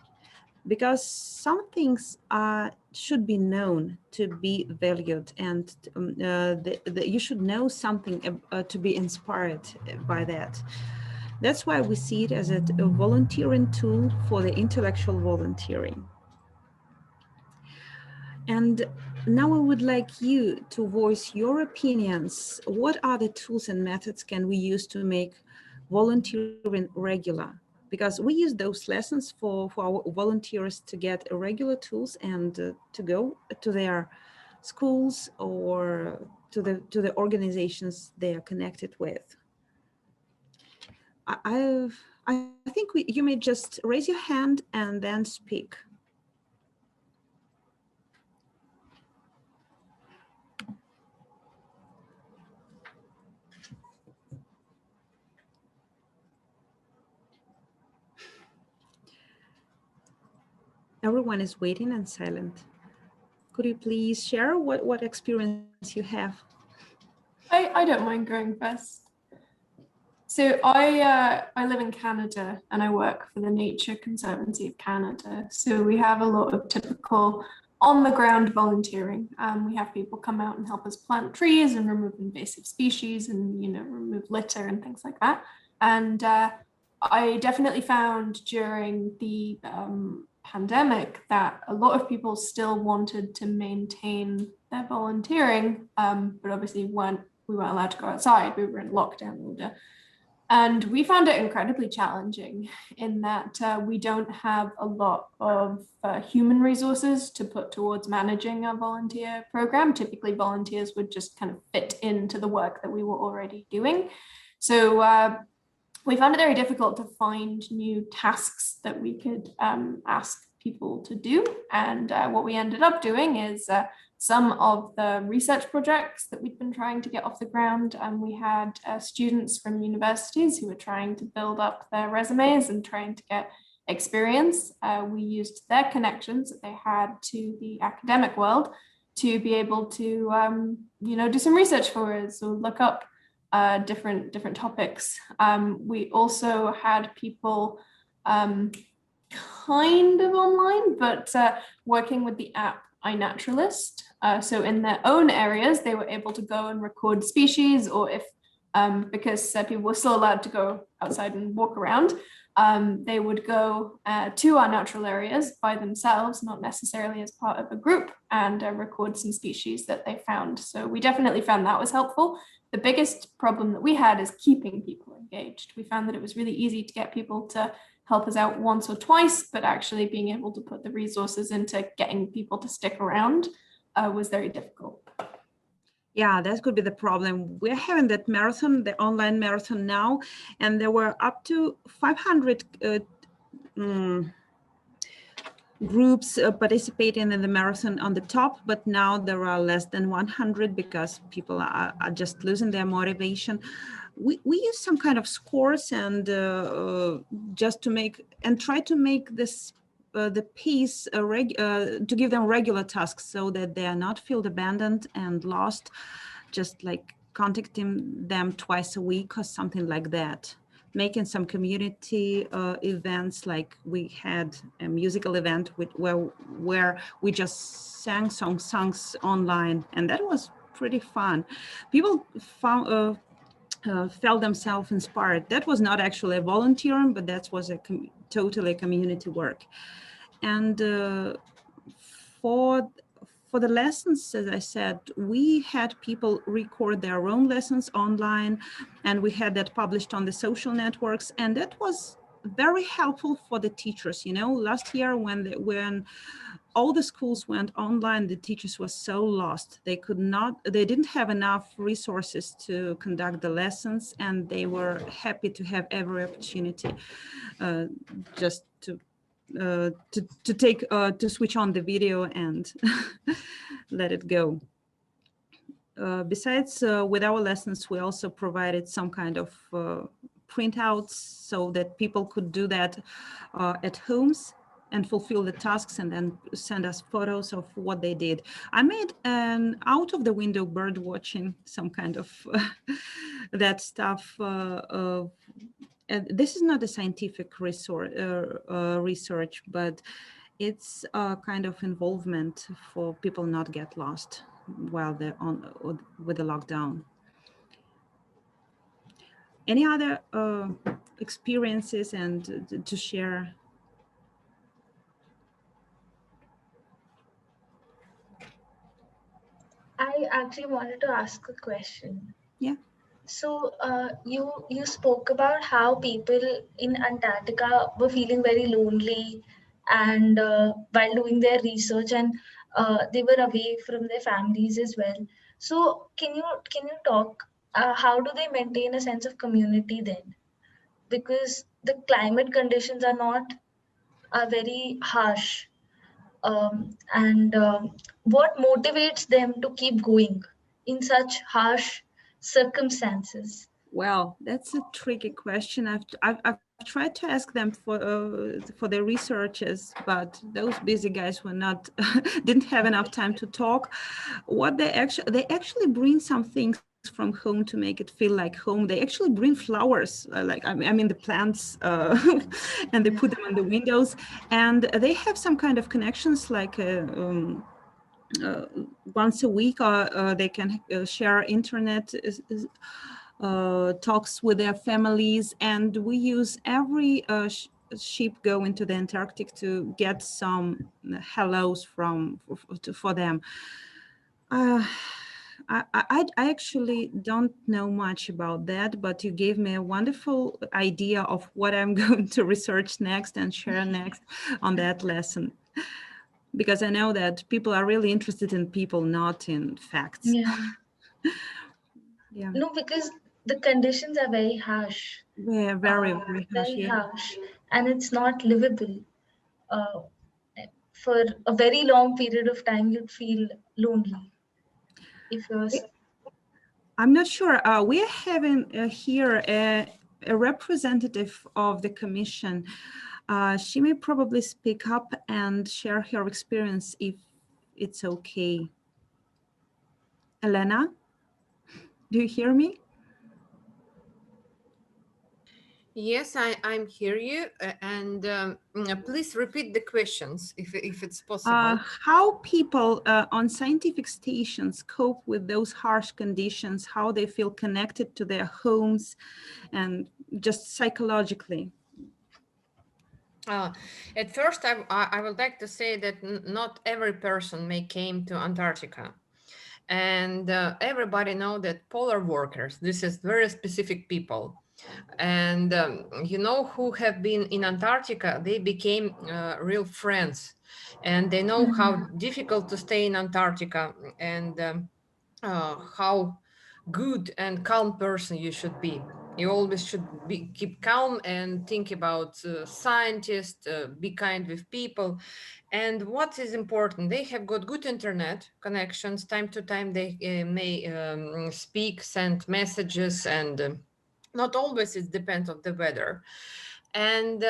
Because some things should be known to be valued, and you should know something to be inspired by that. That's why we see it as a volunteering tool for the intellectual volunteering. And now I would like you to voice your opinions. What are the tools and methods can we use to make volunteering regular? Because we use those lessons for our volunteers to get regular tools and to go to their schools or to the organizations they are connected with. I think you may just raise your hand and then speak. Everyone is waiting and silent. Could you please share what experience you have? I don't mind going first. So I live in Canada and I work for the Nature Conservancy of Canada. So we have a lot of typical on the ground volunteering. We have people come out and help us plant trees and remove invasive species and, you know, remove litter and things like that. And I definitely found during the pandemic that a lot of people still wanted to maintain their volunteering, but obviously we weren't allowed to go outside. We were in lockdown order. And we found it incredibly challenging in that we don't have a lot of human resources to put towards managing a volunteer program. Typically, volunteers would just kind of fit into the work that we were already doing. So we found it very difficult to find new tasks that we could ask people to do. And what we ended up doing is some of the research projects that we'd been trying to get off the ground. We had students from universities who were trying to build up their resumes and trying to get experience. We used their connections that they had to the academic world to be able to, you know, do some research for us or look up different topics. We also had people kind of online, but working with the app iNaturalist. So in their own areas, they were able to go and record species, or if, because people were still allowed to go outside and walk around, they would go to our natural areas by themselves, not necessarily as part of a group, and record some species that they found. So we definitely found that was helpful. The biggest problem that we had is keeping people engaged. We found that it was really easy to get people to help us out once or twice, but actually being able to put the resources into getting people to stick around was very difficult. Yeah, that could be the problem. We're having that marathon, the online marathon now, and there were up to 500 groups participating in the marathon on the top, but now there are less than 100 because people are just losing their motivation. We use some kind of scores and just to make and try to make this the pace to give them regular tasks so that they are not feel abandoned and lost, just like contacting them twice a week or something like that. Making some community events, like we had a musical event where we just sang songs online, and that was pretty fun. People found felt themselves inspired. That was not actually a volunteering, but that was a totally community work. And for the lessons, as I said, we had people record their own lessons online, and we had that published on the social networks, and that was very helpful for the teachers. You know, last year when all the schools went online, the teachers were so lost. They didn't have enough resources to conduct the lessons, and they were happy to have every opportunity just to switch on the video and let it go. Besides, with our lessons, we also provided some kind of printouts so that people could do that at homes and fulfill the tasks and then send us photos of what they did. I made an out of the window bird watching, some kind of that stuff. This is not a scientific research, but it's a kind of involvement for people not get lost while they're on with the lockdown. Any other experiences and to share? I actually wanted to ask a question. Yeah. So you spoke about how people in Antarctica were feeling very lonely, and while doing their research, and they were away from their families as well. So can you talk? How do they maintain a sense of community then? Because the climate conditions are very harsh, and what motivates them to keep going in such harsh circumstances? Well, that's a tricky question. I've tried to ask them for their researches, but those busy guys were not didn't have enough time to talk. What they actually bring some things from home to make it feel like home. They actually bring flowers, the plants, and they put them on the windows. And they have some kind of connections, like once a week, they can share internet talks with their families. And we use every ship go into the Antarctic to get some hellos for them. I actually don't know much about that, but you gave me a wonderful idea of what I'm going to research next and share next on that lesson. Because I know that people are really interested in people, not in facts. Yeah. Yeah. No, because the conditions are very harsh. Very, very, very harsh. Very Yeah. harsh, and it's not livable. Uh, for a very long period of time, you'd feel lonely if you're. I'm not sure. We are having here a representative of the commission. She may probably speak up and share her experience if it's okay. Elena, do you hear me? Yes, I'm hear you, and please repeat the questions if it's possible. How people on scientific stations cope with those harsh conditions, how they feel connected to their homes and just psychologically. At first, I would like to say that not every person may came to Antarctica. And everybody know that polar workers, this is very specific people. And who have been in Antarctica, they became real friends, and they know how difficult to stay in Antarctica, and how good and calm person you should be. You always should keep calm and think about scientists, be kind with people. And what is important, they have got good internet connections. Time to time they may speak, send messages, and not always it depends on the weather. And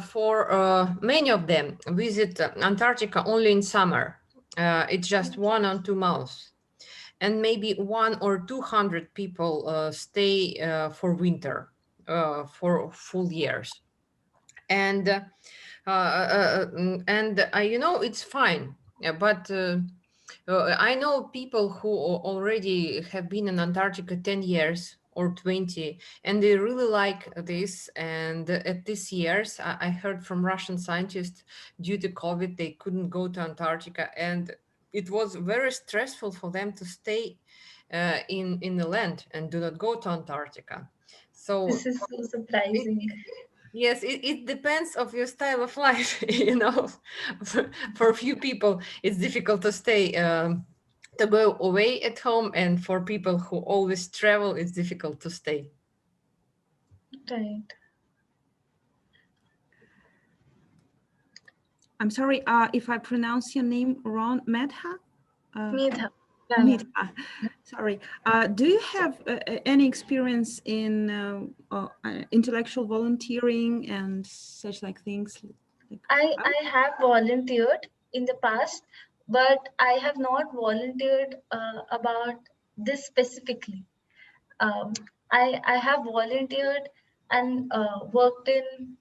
for many of them visit Antarctica only in summer. It's just 1 or 2 months, and maybe 100 or 200 people stay for winter, for full years. And it's fine. But I know people who already have been in Antarctica 10 years or 20, and they really like this. And at these years, I heard from Russian scientists, due to COVID, they couldn't go to Antarctica, and it was very stressful for them to stay in the land and do not go to Antarctica. So This is so surprising. yes, it depends of your style of life. For a few people, it's difficult to stay, to go away at home, and for people who always travel, it's difficult to stay. Right. I'm sorry if I pronounce your name wrong, Medha? Medha. Medha. Sorry. Do you have any experience in intellectual volunteering and such like things? I have volunteered in the past, but I have not volunteered about this specifically. I have volunteered and worked in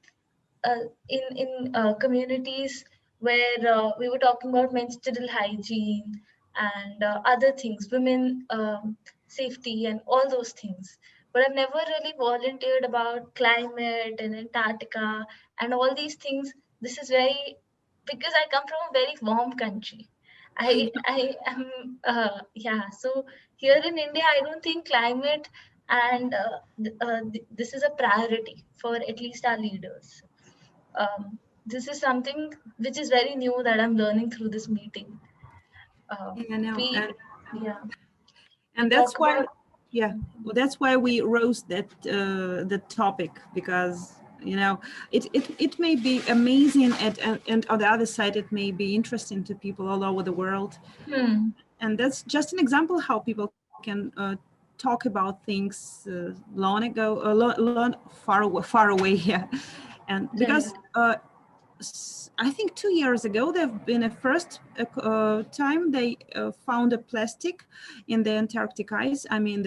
communities where we were talking about menstrual hygiene and other things, women safety and all those things. But I've never really volunteered about climate and Antarctica and all these things. This is very, because I come from a very warm country. I am yeah. So here in India, I don't think climate and this is a priority for at least our leaders. This is something which is very new that I'm learning through this meeting. Yeah, I know. We, yeah, we And that's talk why, about, yeah, well, that's why we rose that the topic, because it may be amazing, and on the other side, it may be interesting to people all over the world. And that's just an example how people can talk about things long ago, far away, yeah. And because I think 2 years ago, there've been a first time they found a plastic in the Antarctic ice. I mean,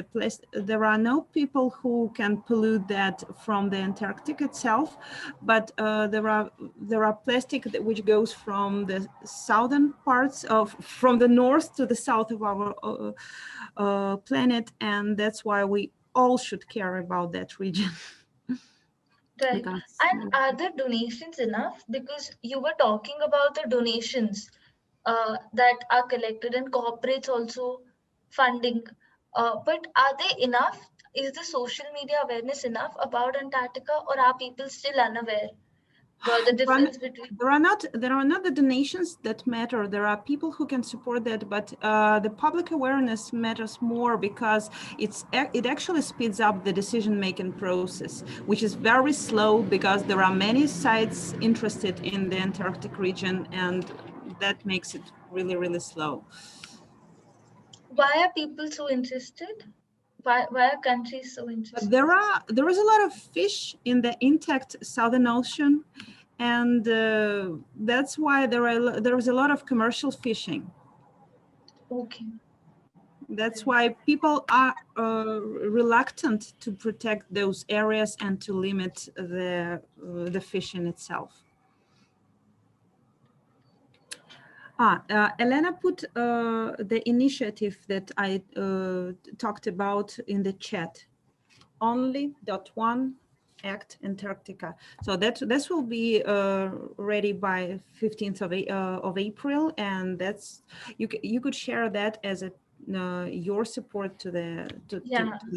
there are no people who can pollute that from the Antarctic itself, but there are plastic which goes from the southern parts from the north to the south of our planet, and that's why we all should care about that region. Right. Because, And are the donations enough? Because you were talking about the donations that are collected and corporates also funding. But are they enough? Is the social media awareness enough about Antarctica, or are people still unaware? The difference between. there are not the donations that matter. There are people who can support that, but the public awareness matters more because it actually speeds up the decision-making process, which is very slow because there are many sites interested in the Antarctic region, and that makes it really, really slow. Why are people so interested? Why are countries so interested? There is a lot of fish in the intact Southern Ocean, and that's why there is a lot of commercial fishing. Okay. That's why people are reluctant to protect those areas and to limit the fishing itself. Elena put the initiative that I talked about in the chat. Only.1 Act Antarctica. So this will be ready by 15th of April, and that's you could share that as your support to the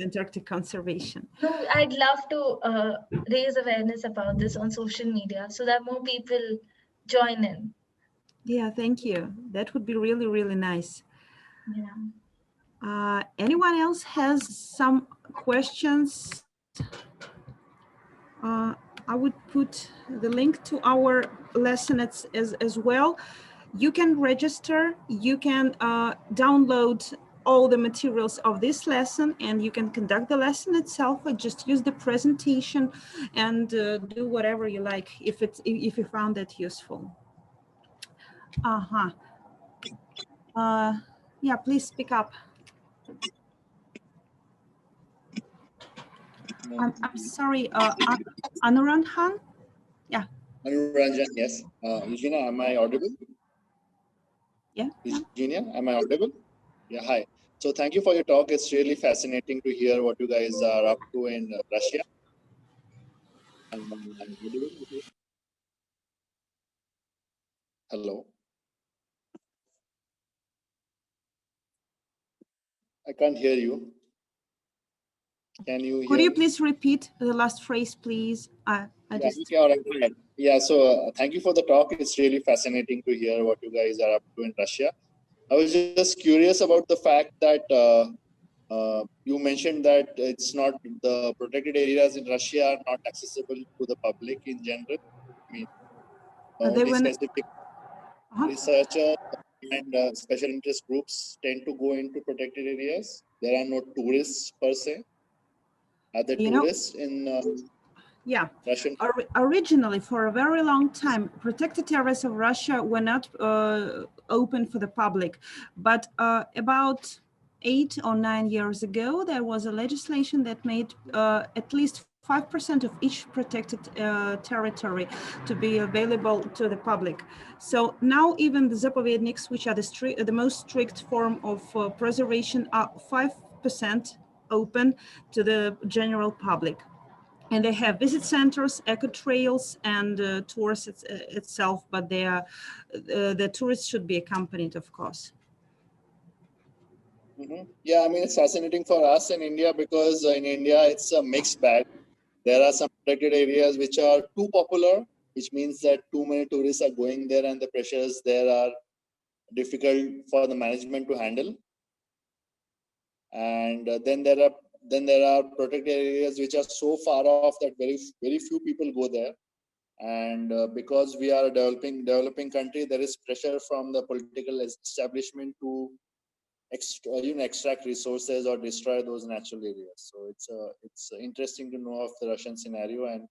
Antarctic conservation. No, I'd love to raise awareness about this on social media so that more people join in. Yeah, thank you. That would be really, really nice. Yeah. Anyone else has some questions? I would put the link to our lesson as well. You can register, you can download all the materials of this lesson, and you can conduct the lesson itself, or just use the presentation and do whatever you like if you found that useful. Yeah, please speak up. I'm sorry, Anuranjan? Yeah. Anuranjan, yes. Eugenia, am I audible? Yeah. Eugenia, am I audible? Yeah, hi. So thank you for your talk. It's really fascinating to hear what you guys are up to in Russia. Hello. I can't hear you. Can you hear? Could you please repeat the last phrase, please? Yeah, so thank you for the talk. It's really fascinating to hear what you guys are up to in Russia. I was just curious about the fact that you mentioned that it's not, the protected areas in Russia are not accessible to the public in general. I mean, only specific researchers and special interest groups tend to go into protected areas. There are no tourists per se. Are there tourists in yeah, Russian? Originally, for a very long time, protected areas of Russia were not open for the public. But about 8 or 9 years ago, there was a legislation that made at least 5% of each protected territory to be available to the public. So now even the zapovedniks, which are the most strict form of preservation, are 5% open to the general public. And they have visit centers, eco trails, and tours itself, but the tourists should be accompanied, of course. Yeah, I mean, it's fascinating for us in India because in India, it's a mixed bag. There are some protected areas which are too popular, which means that too many tourists are going there and the pressures there are difficult for the management to handle. And then there are protected areas which are so far off that very few people go there. And because we are a developing country, there is pressure from the political establishment to extract resources or destroy those natural areas. So it's interesting to know of the Russian scenario, and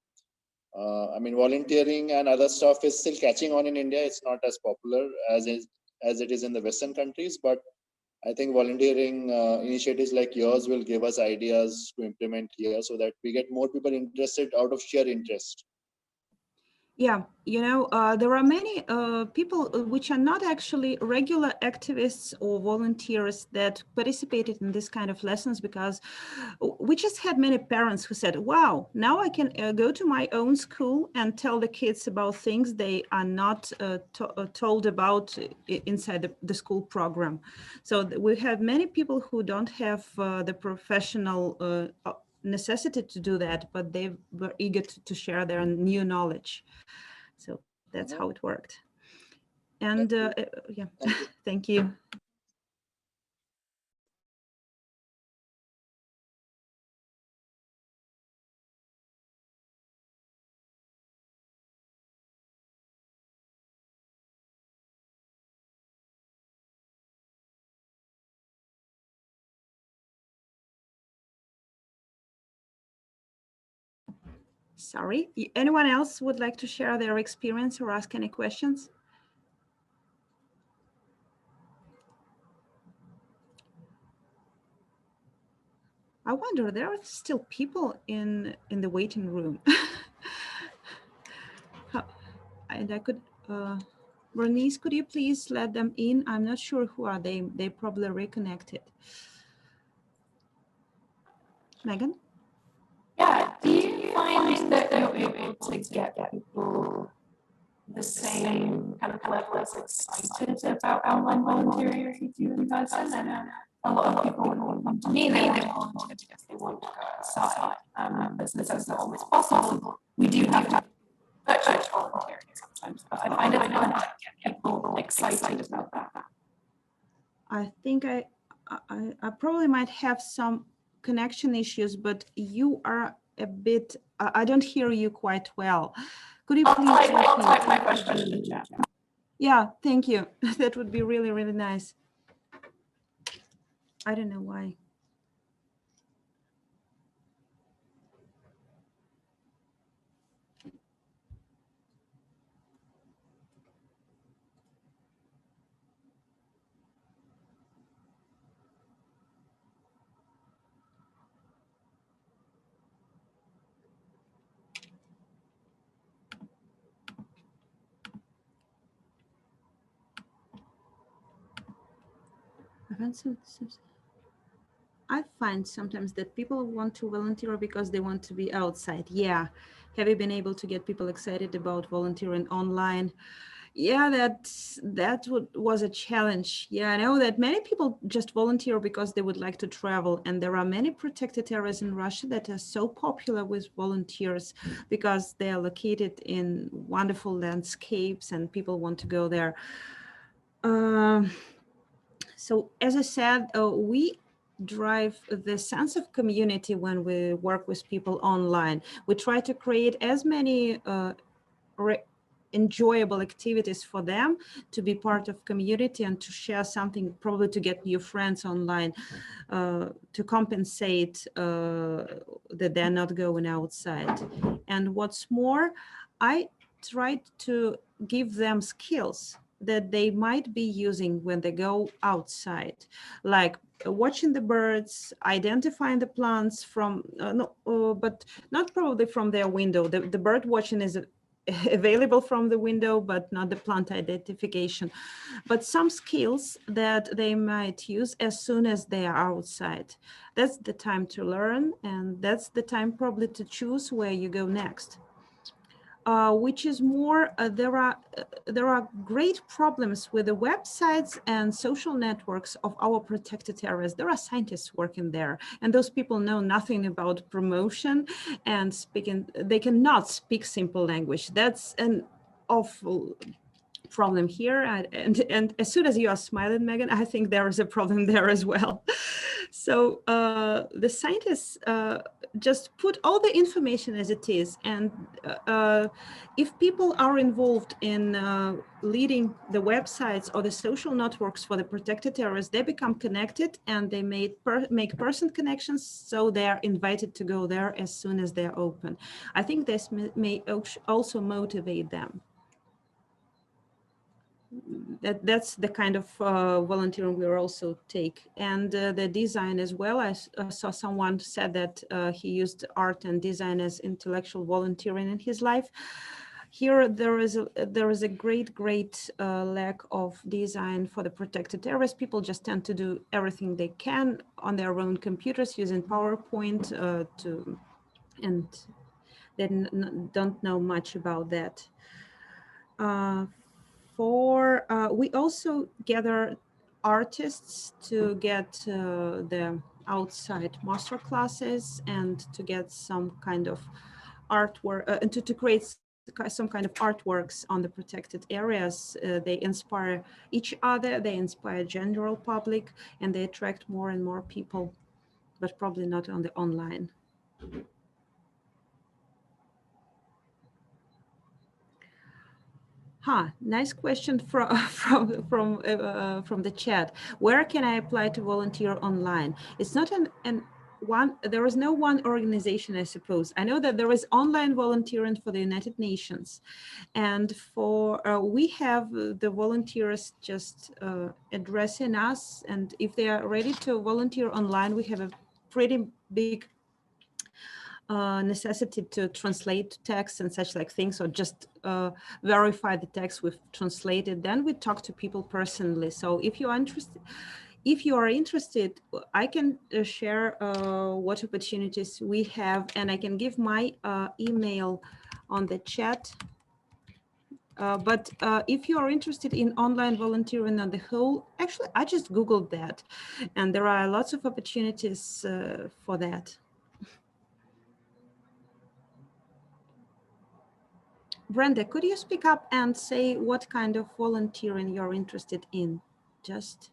I mean, volunteering and other stuff is still catching on in India. It's not as popular as it is in the Western countries, but I think volunteering initiatives like yours will give us ideas to implement here so that we get more people interested out of sheer interest. Yeah, there are many people which are not actually regular activists or volunteers that participated in this kind of lessons, because we just had many parents who said, wow, now I can go to my own school and tell the kids about things they are not told about inside the school program. So we have many people who don't have the professional necessity to do that, but they were eager to share their new knowledge. So that's how it worked. And yeah, thank you. Sorry, anyone else would like to share their experience or ask any questions? I wonder, there are still people in the waiting room. And I could, Bernice, could you please let them in? I'm not sure who are they. They probably reconnected. Megan? Yeah, do you find that you're able to get people the same kind of level as excited about online volunteering as you do in person? And a lot of people when they come to me, they want to volunteer because they want to go outside. But since that's not always possible, we do have to virtual volunteering sometimes. But I find it fun to get people excited about that. I think I probably might have some connection issues, but you are a bit, I don't hear you quite well. Could you please repeat? I'll type my question in the chat. Yeah, thank you. That would be really, really nice. I don't know why. I find sometimes that people want to volunteer because they want to be outside. Yeah. Have you been able to get people excited about volunteering online? Yeah, that was a challenge. Yeah, I know that many people just volunteer because they would like to travel. And there are many protected areas in Russia that are so popular with volunteers because they are located in wonderful landscapes and people want to go there. So as I said, we drive the sense of community when we work with people online. We try to create as many enjoyable activities for them to be part of community and to share something, probably to get new friends online, to compensate that they're not going outside. And what's more, I tried to give them skills that they might be using when they go outside, like watching the birds, identifying the plants from, but not probably from their window. The bird watching is available from the window, but not the plant identification, but some skills that they might use as soon as they are outside. That's the time to learn, and that's the time probably to choose where you go next. Which is more, there are great problems with the websites and social networks of our protected areas. There are scientists working there, and those people know nothing about promotion and speaking. They cannot speak simple language. That's an awful problem here, and as soon as you are smiling, Megan, I think there is a problem there as well. So the scientists just put all the information as it is, and if people are involved in leading the websites or the social networks for the protected areas, they become connected and they make person connections, so they are invited to go there as soon as they're open. I think this may also motivate them. That's the kind of volunteering we also take. And the design as well. I saw someone said that he used art and design as intellectual volunteering in his life. Here there is a great lack of design for the protected areas. People just tend to do everything they can on their own computers using PowerPoint and they don't know much about that. We also gather artists to get the outside master classes and to get some kind of artwork and to create some kind of artworks on the protected areas. They inspire each other, they inspire general public, and they attract more and more people, but probably not on the online. Nice question from the chat. Where can I apply to volunteer online? It's not there is no one organization, I suppose. I know that there is online volunteering for the United Nations, and for we have the volunteers just addressing us, and if they are ready to volunteer online, we have a pretty big necessity to translate text and such like things, or just verify the text we've translated. Then we talk to people personally. So if you are interested, I can share what opportunities we have, and I can give my email on the chat. But if you are interested in online volunteering on the whole, actually, I just Googled that, and there are lots of opportunities for that. Brenda, could you speak up and say what kind of volunteering you're interested in? Just.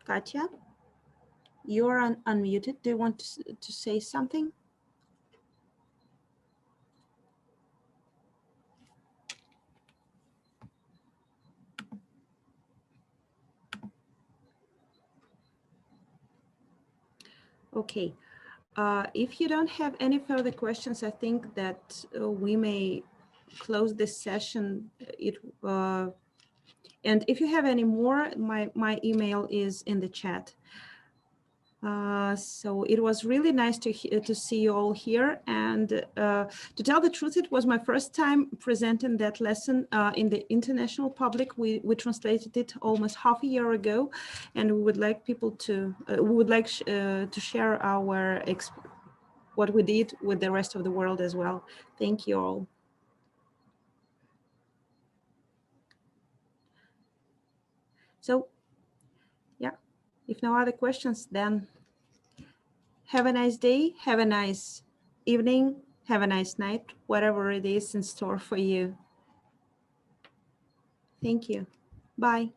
Katya, you're unmuted. Do you want to say something? Okay. If you don't have any further questions, I think that we may close this session. And if you have any more, my email is in the chat. So it was really nice to see you all here, and to tell the truth, it was my first time presenting that lesson in the international public. We translated it almost half a year ago, and we would like people to to share our what we did with the rest of the world as well. Thank you all. So yeah, if no other questions, then have a nice day, have a nice evening, have a nice night, whatever it is in store for you. Thank you. Bye.